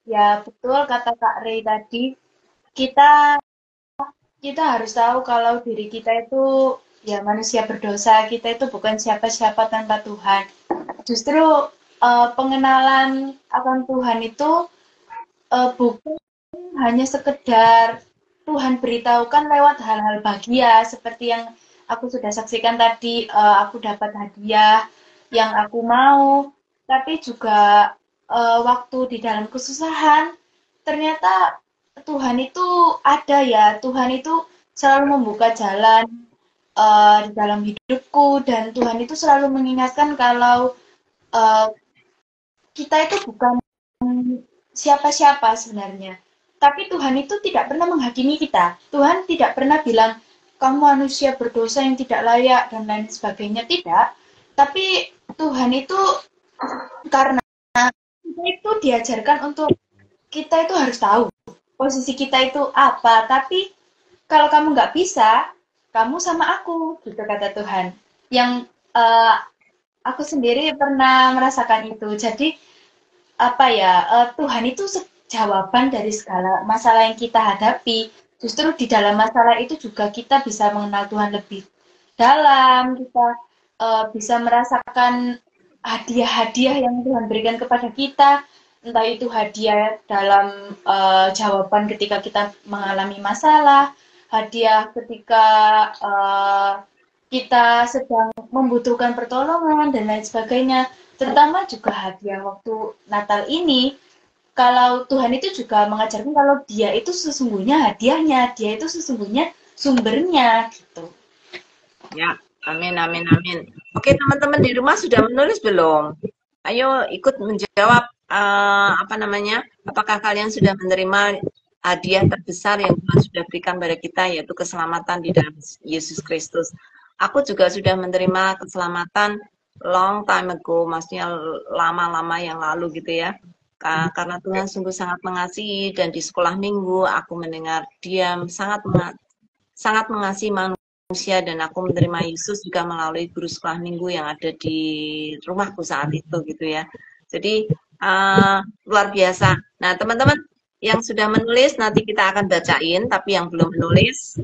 Ya betul kata Kak Ray tadi, kita harus tahu kalau diri kita itu ya manusia berdosa, kita itu bukan siapa-siapa tanpa Tuhan. Justru pengenalan akan Tuhan itu bukan hanya sekedar Tuhan beritahukan lewat hal-hal bahagia seperti yang aku sudah saksikan tadi, aku dapat hadiah yang aku mau, tapi juga waktu di dalam kesusahan, ternyata Tuhan itu ada ya, Tuhan itu selalu membuka jalan di dalam hidupku, dan Tuhan itu selalu mengingatkan kalau kita itu bukan siapa-siapa sebenarnya. Tapi Tuhan itu tidak pernah menghakimi kita. Tuhan tidak pernah bilang, kamu manusia berdosa yang tidak layak, dan lain sebagainya. Tidak. Tapi Tuhan itu, karena kita itu diajarkan untuk, kita itu harus tahu posisi kita itu apa. Tapi kalau kamu nggak bisa, kamu sama aku, gitu kata Tuhan. Yang aku sendiri pernah merasakan itu. Jadi, Tuhan itu jawaban dari segala masalah yang kita hadapi. Justru di dalam masalah itu juga kita bisa mengenal Tuhan lebih dalam, kita bisa merasakan hadiah-hadiah yang Tuhan berikan kepada kita, entah itu hadiah dalam jawaban ketika kita mengalami masalah, hadiah ketika kita sedang membutuhkan pertolongan dan lain sebagainya. Terutama juga hadiah waktu Natal ini, kalau Tuhan itu juga mengajarkan kalau Dia itu sesungguhnya hadiahnya, Dia itu sesungguhnya sumbernya gitu. Ya, amin, amin, amin. Oke, teman-teman di rumah sudah menulis belum? Ayo ikut menjawab apa namanya? Apakah kalian sudah menerima hadiah terbesar yang Tuhan sudah berikan pada kita, yaitu keselamatan di dalam Yesus Kristus? Aku juga sudah menerima keselamatan long time ago, maksudnya lama-lama yang lalu gitu ya. Karena Tuhan sungguh sangat mengasihi, dan di sekolah minggu aku mendengar Dia sangat mengasihi manusia, dan aku menerima Yesus juga melalui guru sekolah minggu yang ada di rumahku saat itu gitu ya. Jadi luar biasa. Nah, teman-teman yang sudah menulis nanti kita akan bacain, tapi yang belum menulis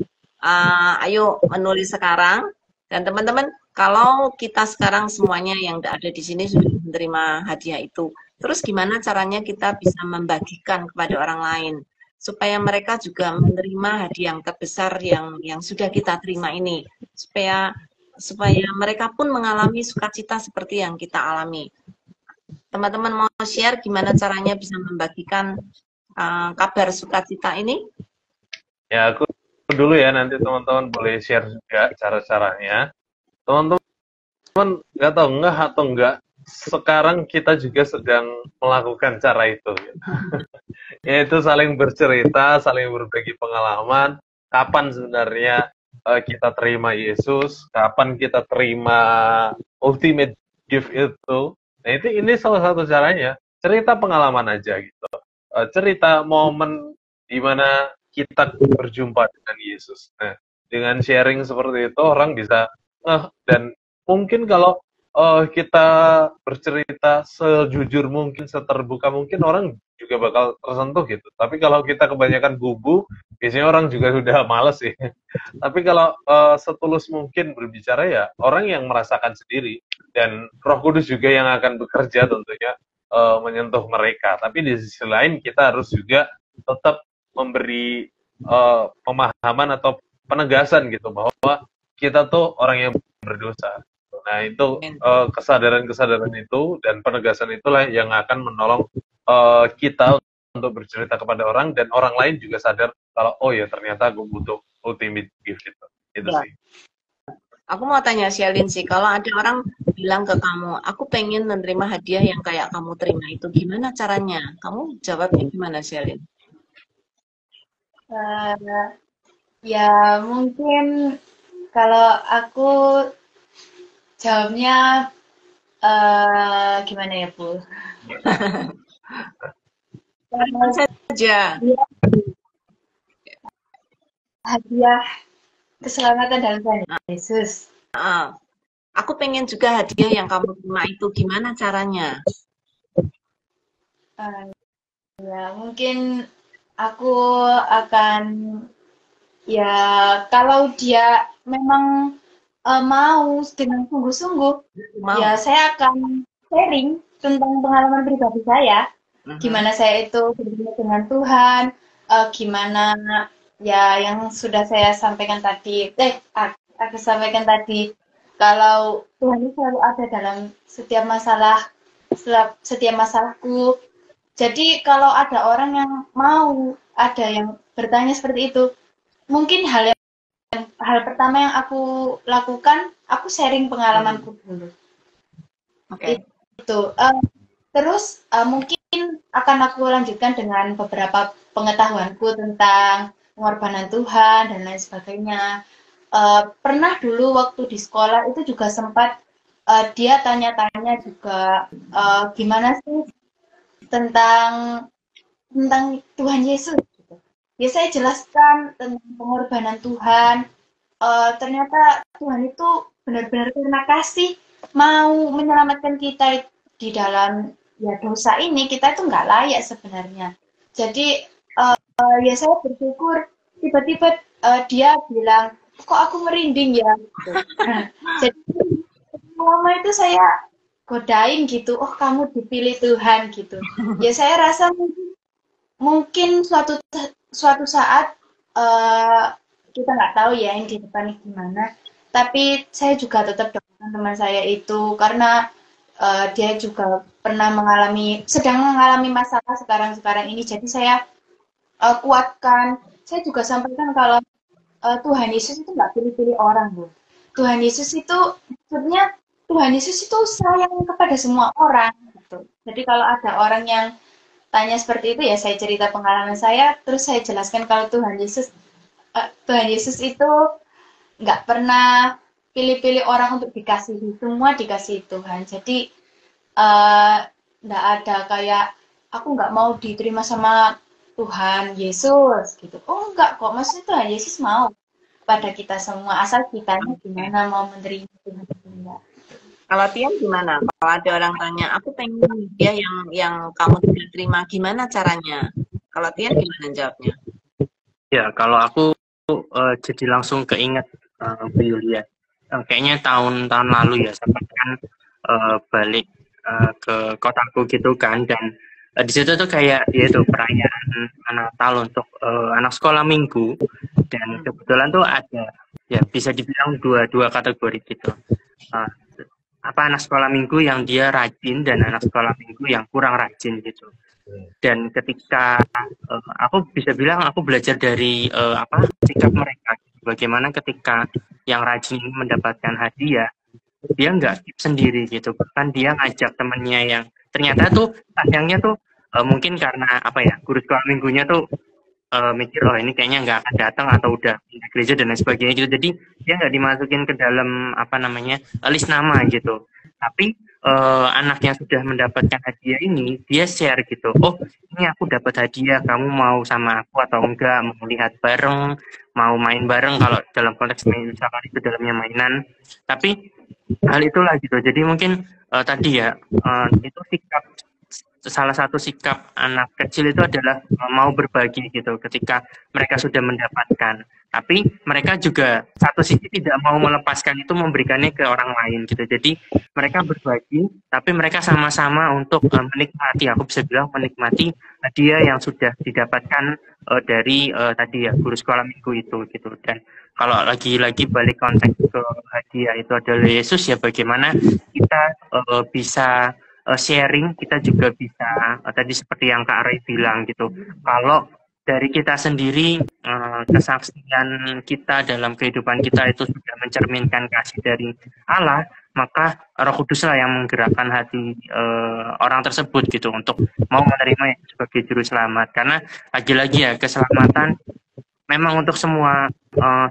ayo menulis sekarang. Dan teman-teman, kalau kita sekarang semuanya yang ada di sini sudah menerima hadiah itu, terus gimana caranya kita bisa membagikan kepada orang lain supaya mereka juga menerima hadiah yang terbesar yang sudah kita terima ini, supaya mereka pun mengalami sukacita seperti yang kita alami. Teman-teman mau share gimana caranya bisa membagikan kabar sukacita ini? Ya, aku dulu ya, nanti teman-teman boleh share juga cara-caranya. Teman-teman nggak tahu nggak atau enggak, sekarang kita juga sedang melakukan cara itu. Yaitu saling bercerita, saling berbagi pengalaman, kapan sebenarnya kita terima Yesus, kapan kita terima ultimate gift itu. Nah, ini salah satu caranya, cerita pengalaman aja gitu. Cerita momen di mana kita berjumpa dengan Yesus. Nah, dengan sharing seperti itu orang bisa dan mungkin kalau kita bercerita sejujur mungkin, seterbuka mungkin, orang juga bakal tersentuh gitu. Tapi kalau kita kebanyakan gubu, biasanya orang juga sudah males sih. Tapi kalau setulus mungkin berbicara, ya orang yang merasakan sendiri, dan Roh Kudus juga yang akan bekerja tentunya menyentuh mereka. Tapi di sisi lain kita harus juga tetap memberi pemahaman atau penegasan gitu bahwa kita tuh orang yang berdosa. Nah, itu kesadaran-kesadaran itu dan penegasan itulah yang akan menolong kita untuk bercerita kepada orang, dan orang lain juga sadar kalau oh ya ternyata gue butuh ultimate gift itu. Itu ya. Sih. Aku mau tanya Shelin sih, kalau ada orang bilang ke kamu, aku pengen menerima hadiah yang kayak kamu terima itu, gimana caranya? Kamu jawabnya gimana, Shelin? Ya mungkin kalau aku jawabnya gimana ya, Bu? saja. Hadiah keselamatan dalam Tuhan Yesus. Aku pengen juga hadiah yang kamu terima itu, gimana caranya? Ya mungkin aku akan, ya kalau dia memang mau dengan sungguh-sungguh, ya saya akan sharing tentang pengalaman pribadi saya, gimana saya itu bertemu dengan Tuhan, gimana ya yang sudah saya sampaikan tadi, aku sampaikan tadi, kalau Tuhan itu selalu ada dalam setiap masalahku. Jadi kalau ada orang yang mau, ada yang bertanya seperti itu, mungkin hal pertama yang aku lakukan, aku sharing pengalamanku dulu. Oke. Itu. Terus mungkin akan aku lanjutkan dengan beberapa pengetahuanku tentang pengorbanan Tuhan dan lain sebagainya. Pernah dulu waktu di sekolah itu juga sempat dia tanya-tanya juga gimana sih tentang Tuhan Yesus. Ya saya jelaskan tentang pengorbanan Tuhan. Ternyata Tuhan itu benar-benar terima kasih mau menyelamatkan kita di dalam ya dosa ini. Kita itu nggak layak sebenarnya. Jadi ya saya bersyukur tiba-tiba dia bilang, kok aku merinding ya. Jadi lama itu saya godain gitu, oh kamu dipilih Tuhan gitu. Ya saya rasa mungkin suatu saat kita nggak tahu ya yang di depan gimana. Tapi saya juga tetap doakan teman saya itu karena dia juga sedang mengalami masalah sekarang ini. Jadi saya kuatkan. Saya juga sampaikan kalau Tuhan Yesus itu nggak pilih-pilih orang, Bu. Tuhan Yesus itu maksudnya Tuhan Yesus itu sayang kepada semua orang gitu. Jadi kalau ada orang yang tanya seperti itu ya saya cerita pengalaman saya, terus saya jelaskan kalau Tuhan Yesus itu nggak pernah pilih-pilih orang untuk dikasihi, semua dikasihi Tuhan. Jadi nggak ada kayak aku nggak mau diterima sama Tuhan Yesus gitu. Oh enggak kok, maksudnya Tuhan Yesus mau pada kita semua, asal kitanya gimana mau menerima Tuhan atau enggak. Kalau Tian gimana? Kalau ada orang tanya, aku pengen dia yang kamu tidak terima, gimana caranya? Kalau Tian gimana jawabnya? Ya, kalau aku jadi langsung keinget Bu Yulia. Kayaknya tahun-tahun lalu ya, sempat kan balik ke kotaku gitu kan, dan di situ tuh kayak yaitu perayaan Natal untuk anak sekolah minggu, dan kebetulan tuh ada ya bisa dibilang dua kategori gitu. Anak sekolah minggu yang dia rajin dan anak sekolah minggu yang kurang rajin gitu. Dan ketika aku bisa bilang aku belajar dari sikap mereka, bagaimana ketika yang rajin mendapatkan hadiah, dia nggak skip sendiri gitu, bahkan dia ngajak temennya yang ternyata tuh sayangnya tuh mungkin karena guru sekolah minggunya tuh mikir oh ini kayaknya nggak akan datang atau udah pindah gereja dan lain sebagainya gitu, jadi dia nggak dimasukin ke dalam list nama gitu. Tapi anak yang sudah mendapatkan hadiah ini dia share gitu, oh ini aku dapat hadiah, kamu mau sama aku atau enggak, mau lihat bareng, mau main bareng, kalau dalam konteks misalkan itu dalamnya mainan. Tapi hal itulah gitu, jadi mungkin tadi ya itu salah satu sikap anak kecil itu adalah mau berbagi gitu ketika mereka sudah mendapatkan. Tapi mereka juga satu sisi tidak mau melepaskan itu, memberikannya ke orang lain gitu. Jadi mereka berbagi, tapi mereka sama-sama untuk menikmati, aku bisa bilang menikmati hadiah yang sudah didapatkan dari tadi ya guru sekolah minggu itu gitu. Dan kalau lagi-lagi balik konteks ke hadiah itu adalah Yesus, ya bagaimana kita bisa sharing, kita juga bisa tadi seperti yang Kak Ray bilang gitu, kalau dari kita sendiri kesaksian kita dalam kehidupan kita itu sudah mencerminkan kasih dari Allah, maka Roh Kudus lah yang menggerakkan hati orang tersebut gitu untuk mau menerima sebagai juru selamat. Karena lagi-lagi ya, keselamatan memang untuk semua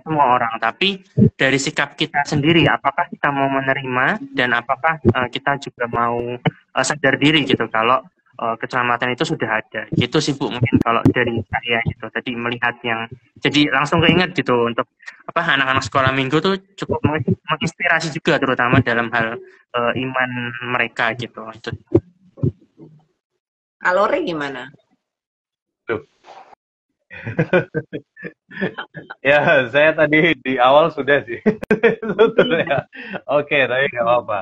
orang, tapi dari sikap kita sendiri, apakah kita mau menerima dan apakah kita juga mau sadar diri gitu kalau keselamatan itu sudah ada. Gitu sih Bu, mungkin kalau dari saya gitu. Tadi melihat yang jadi langsung keinget gitu, untuk anak-anak sekolah minggu tuh cukup menginspirasi juga, terutama dalam hal iman mereka gitu. Itu. Kalau Ray gimana? Ya, saya tadi di awal sudah sih. Sebetulnya. Oke, tapi nggak apa-apa.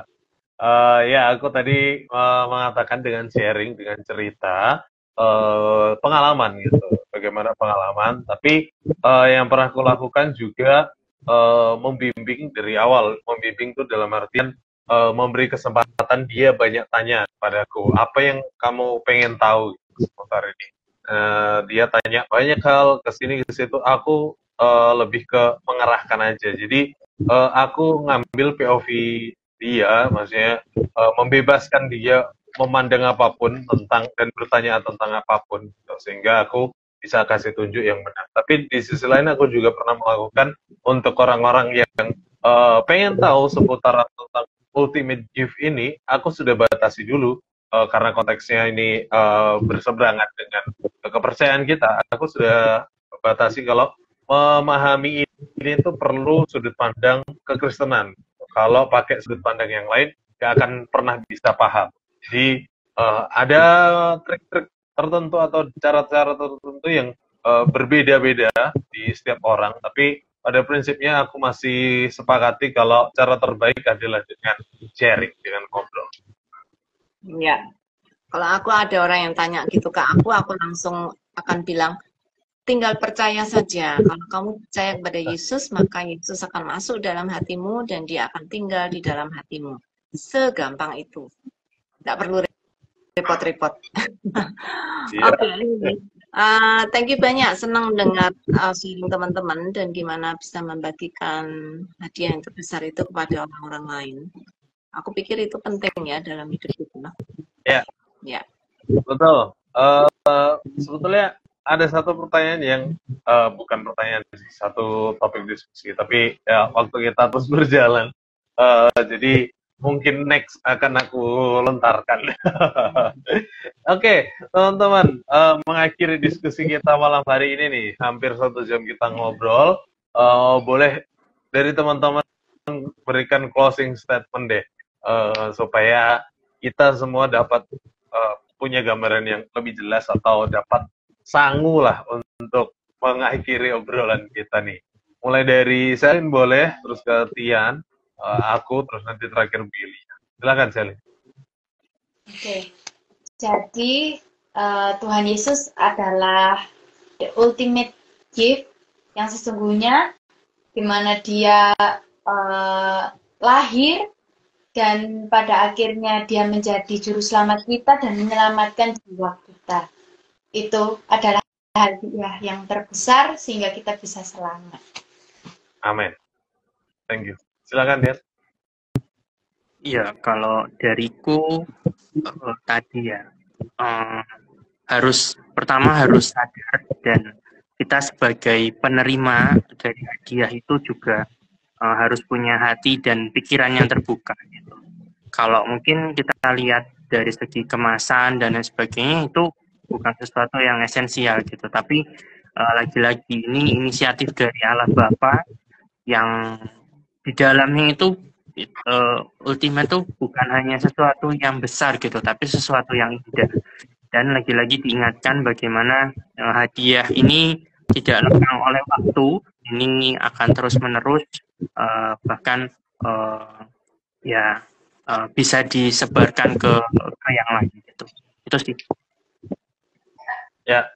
Ya, aku tadi mengatakan dengan sharing, dengan cerita, pengalaman gitu. Bagaimana pengalaman. Tapi yang pernah aku lakukan juga membimbing dari awal. Membimbing itu dalam artian memberi kesempatan dia banyak tanya padaku. Apa yang kamu pengen tahu seputar ini? Dia tanya banyak hal kesini ke situ, aku lebih ke mengarahkan aja. Jadi aku ngambil POV dia, maksudnya membebaskan dia memandang apapun tentang dan bertanya tentang apapun, gitu. Sehingga aku bisa kasih tunjuk yang benar. Tapi di sisi lain aku juga pernah melakukan untuk orang-orang yang pengen tahu seputar tentang ultimate gift ini, aku sudah batasi dulu. Karena konteksnya ini berseberangan dengan kepercayaan kita, aku sudah batasi kalau memahami ini itu perlu sudut pandang kekristenan. Kalau pakai sudut pandang yang lain, gak akan pernah bisa paham. Jadi ada trik-trik tertentu atau cara-cara tertentu yang berbeda-beda di setiap orang, tapi pada prinsipnya aku masih sepakati kalau cara terbaik adalah dengan sharing, dengan ngobrol. Ya, kalau aku ada orang yang tanya gitu ke aku langsung akan bilang, tinggal percaya saja. Kalau kamu percaya kepada Yesus, maka Yesus akan masuk dalam hatimu dan dia akan tinggal di dalam hatimu. Segampang itu. Nggak perlu repot-repot. Iya. Oke, thank you banyak. Senang dengar sharing teman-teman dan gimana bisa membagikan hadiah yang terbesar itu kepada orang-orang lain. Aku pikir itu penting ya dalam hidup kita. Ya. Ya. Betul. Sebetulnya ada satu pertanyaan yang bukan pertanyaan sih, satu topik diskusi, tapi ya waktu kita terus berjalan, jadi mungkin next akan aku lontarkan. Oke, teman-teman, mengakhiri diskusi kita malam hari ini nih, hampir 1 jam kita ngobrol. Boleh dari teman-teman berikan closing statement deh, supaya kita semua dapat punya gambaran yang lebih jelas atau dapat sangu lah untuk mengakhiri obrolan kita nih. Mulai dari Selin boleh, terus ke Tian, aku, terus nanti terakhir Billy. Silakan Selin. Oke, jadi Tuhan Yesus adalah the ultimate gift yang sesungguhnya di mana dia lahir dan pada akhirnya dia menjadi juru selamat kita dan menyelamatkan jiwa kita. Itu adalah hadiah yang terbesar sehingga kita bisa selamat. Amin. Thank you. Silakan Tian. Iya, kalau dariku tadi ya, pertama harus sadar dan kita sebagai penerima dari hadiah itu juga harus punya hati dan pikiran yang terbuka gitu. Kalau mungkin kita lihat dari segi kemasan dan lain sebagainya itu bukan sesuatu yang esensial gitu, tapi lagi-lagi ini inisiatif dari Allah Bapa yang di dalamnya itu ultimate itu bukan hanya sesuatu yang besar gitu, tapi sesuatu yang indah. Dan lagi-lagi diingatkan bagaimana hadiah ini tidak lekang oleh waktu, ini akan terus-menerus bahkan bisa disebarkan ke yang lain gitu. Itu sih. Ya,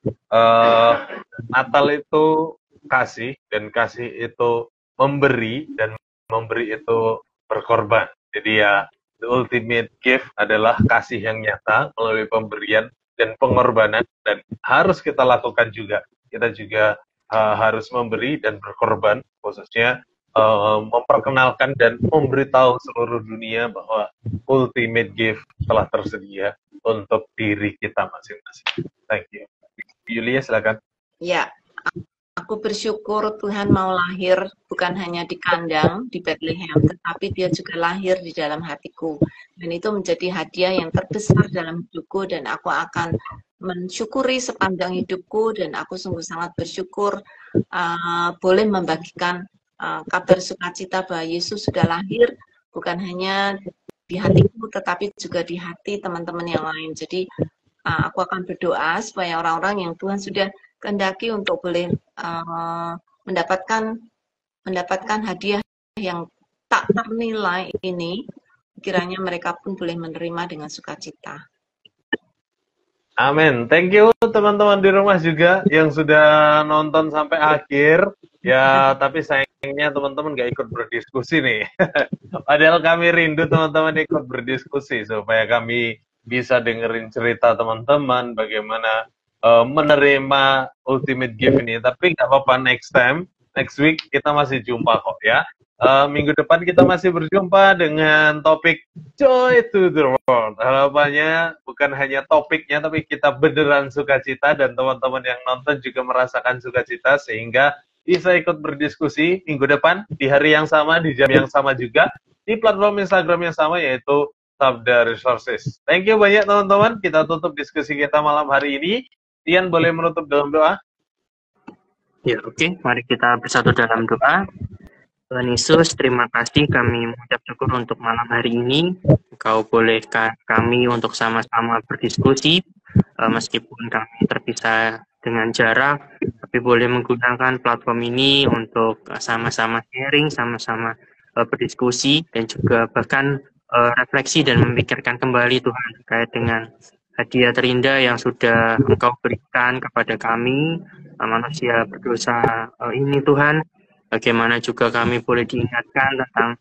Natal itu kasih, dan kasih itu memberi, dan memberi itu berkorban. Jadi ya, the ultimate gift adalah kasih yang nyata melalui pemberian dan pengorbanan, dan harus kita lakukan juga. Kita juga harus memberi dan berkorban, khususnya memperkenalkan dan memberitahu seluruh dunia bahwa ultimate gift telah tersedia untuk diri kita masing-masing. Thank you. Yulia, silakan. Ya, aku bersyukur Tuhan mau lahir bukan hanya di kandang, di Bethlehem, tetapi dia juga lahir di dalam hatiku. Dan itu menjadi hadiah yang terbesar dalam hidupku, dan aku akan mensyukuri sepanjang hidupku, dan aku sungguh sangat bersyukur boleh membagikan kabar sukacita bahwa Yesus sudah lahir, bukan hanya di hatiku, tetapi juga di hati teman-teman yang lain. Jadi aku akan berdoa supaya orang-orang yang Tuhan sudah kehendaki untuk boleh mendapatkan hadiah yang tak ternilai ini, kiranya mereka pun boleh menerima dengan sukacita. Amin. Thank you teman-teman di rumah juga yang sudah nonton sampai akhir. Ya, tapi sayangnya teman-teman gak ikut berdiskusi nih. Padahal kami rindu teman-teman ikut berdiskusi supaya kami bisa dengerin cerita teman-teman bagaimana menerima ultimate gift ini. Tapi nggak apa-apa, next week kita masih jumpa kok ya. Minggu depan kita masih berjumpa dengan topik Joy to the World. Harapannya bukan hanya topiknya, tapi kita beneran sukacita, dan teman-teman yang nonton juga merasakan sukacita sehingga bisa ikut berdiskusi minggu depan di hari yang sama, di jam yang sama juga, di platform Instagram yang sama, yaitu Sabda Resources. Thank you banyak teman-teman. Kita tutup diskusi kita malam hari ini. Tian boleh menutup dalam doa? Ya, oke. Mari kita bersatu dalam doa. Tuhan Yesus, terima kasih kami mengucap syukur untuk malam hari ini. Engkau bolehkan kami untuk sama-sama berdiskusi, meskipun kami terpisah dengan jarak, tapi boleh menggunakan platform ini untuk sama-sama sharing, sama-sama berdiskusi, dan juga bahkan refleksi dan memikirkan kembali Tuhan terkait dengan hadiah terindah yang sudah Engkau berikan kepada kami, manusia berdosa ini Tuhan. Bagaimana juga kami boleh diingatkan tentang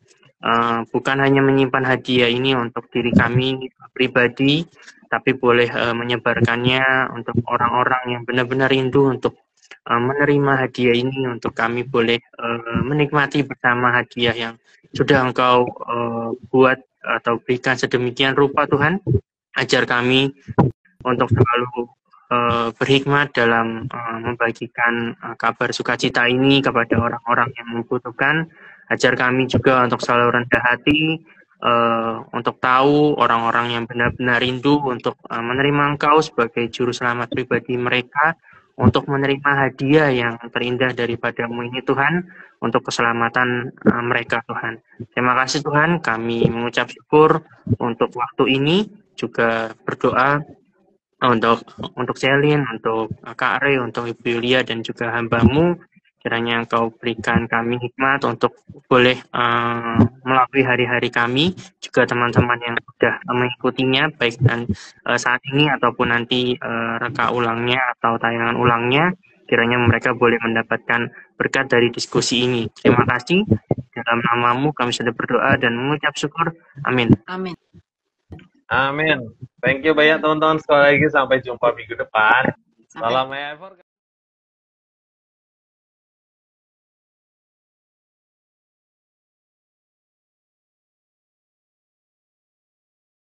bukan hanya menyimpan hadiah ini untuk diri kami pribadi, tapi boleh menyebarkannya untuk orang-orang yang benar-benar rindu untuk menerima hadiah ini, untuk kami boleh menikmati bersama hadiah yang sudah Engkau buat atau berikan sedemikian rupa Tuhan. Ajar kami untuk selalu berhikmat dalam membagikan kabar sukacita ini kepada orang-orang yang membutuhkan. Ajar kami juga untuk selalu rendah hati, untuk tahu orang-orang yang benar-benar rindu untuk menerima Engkau sebagai juru selamat pribadi mereka, untuk menerima hadiah yang terindah daripada-Mu ini Tuhan, untuk keselamatan mereka Tuhan. Terima kasih Tuhan, kami mengucap syukur untuk waktu ini, juga berdoa untuk Selin, untuk Kak Re, untuk Ibu Yulia dan juga hamba-Mu, kiranya Engkau berikan kami hikmat untuk boleh melalui hari-hari kami, juga teman-teman yang sudah mengikutinya, baik saat ini ataupun nanti reka ulangnya atau tayangan ulangnya, kiranya mereka boleh mendapatkan berkat dari diskusi ini. Terima kasih, dalam nama-Mu kami sudah berdoa dan mengucap syukur. Amin. Amin. Amin. Thank you banyak teman-teman, sekali lagi sampai jumpa minggu depan. Salam ever.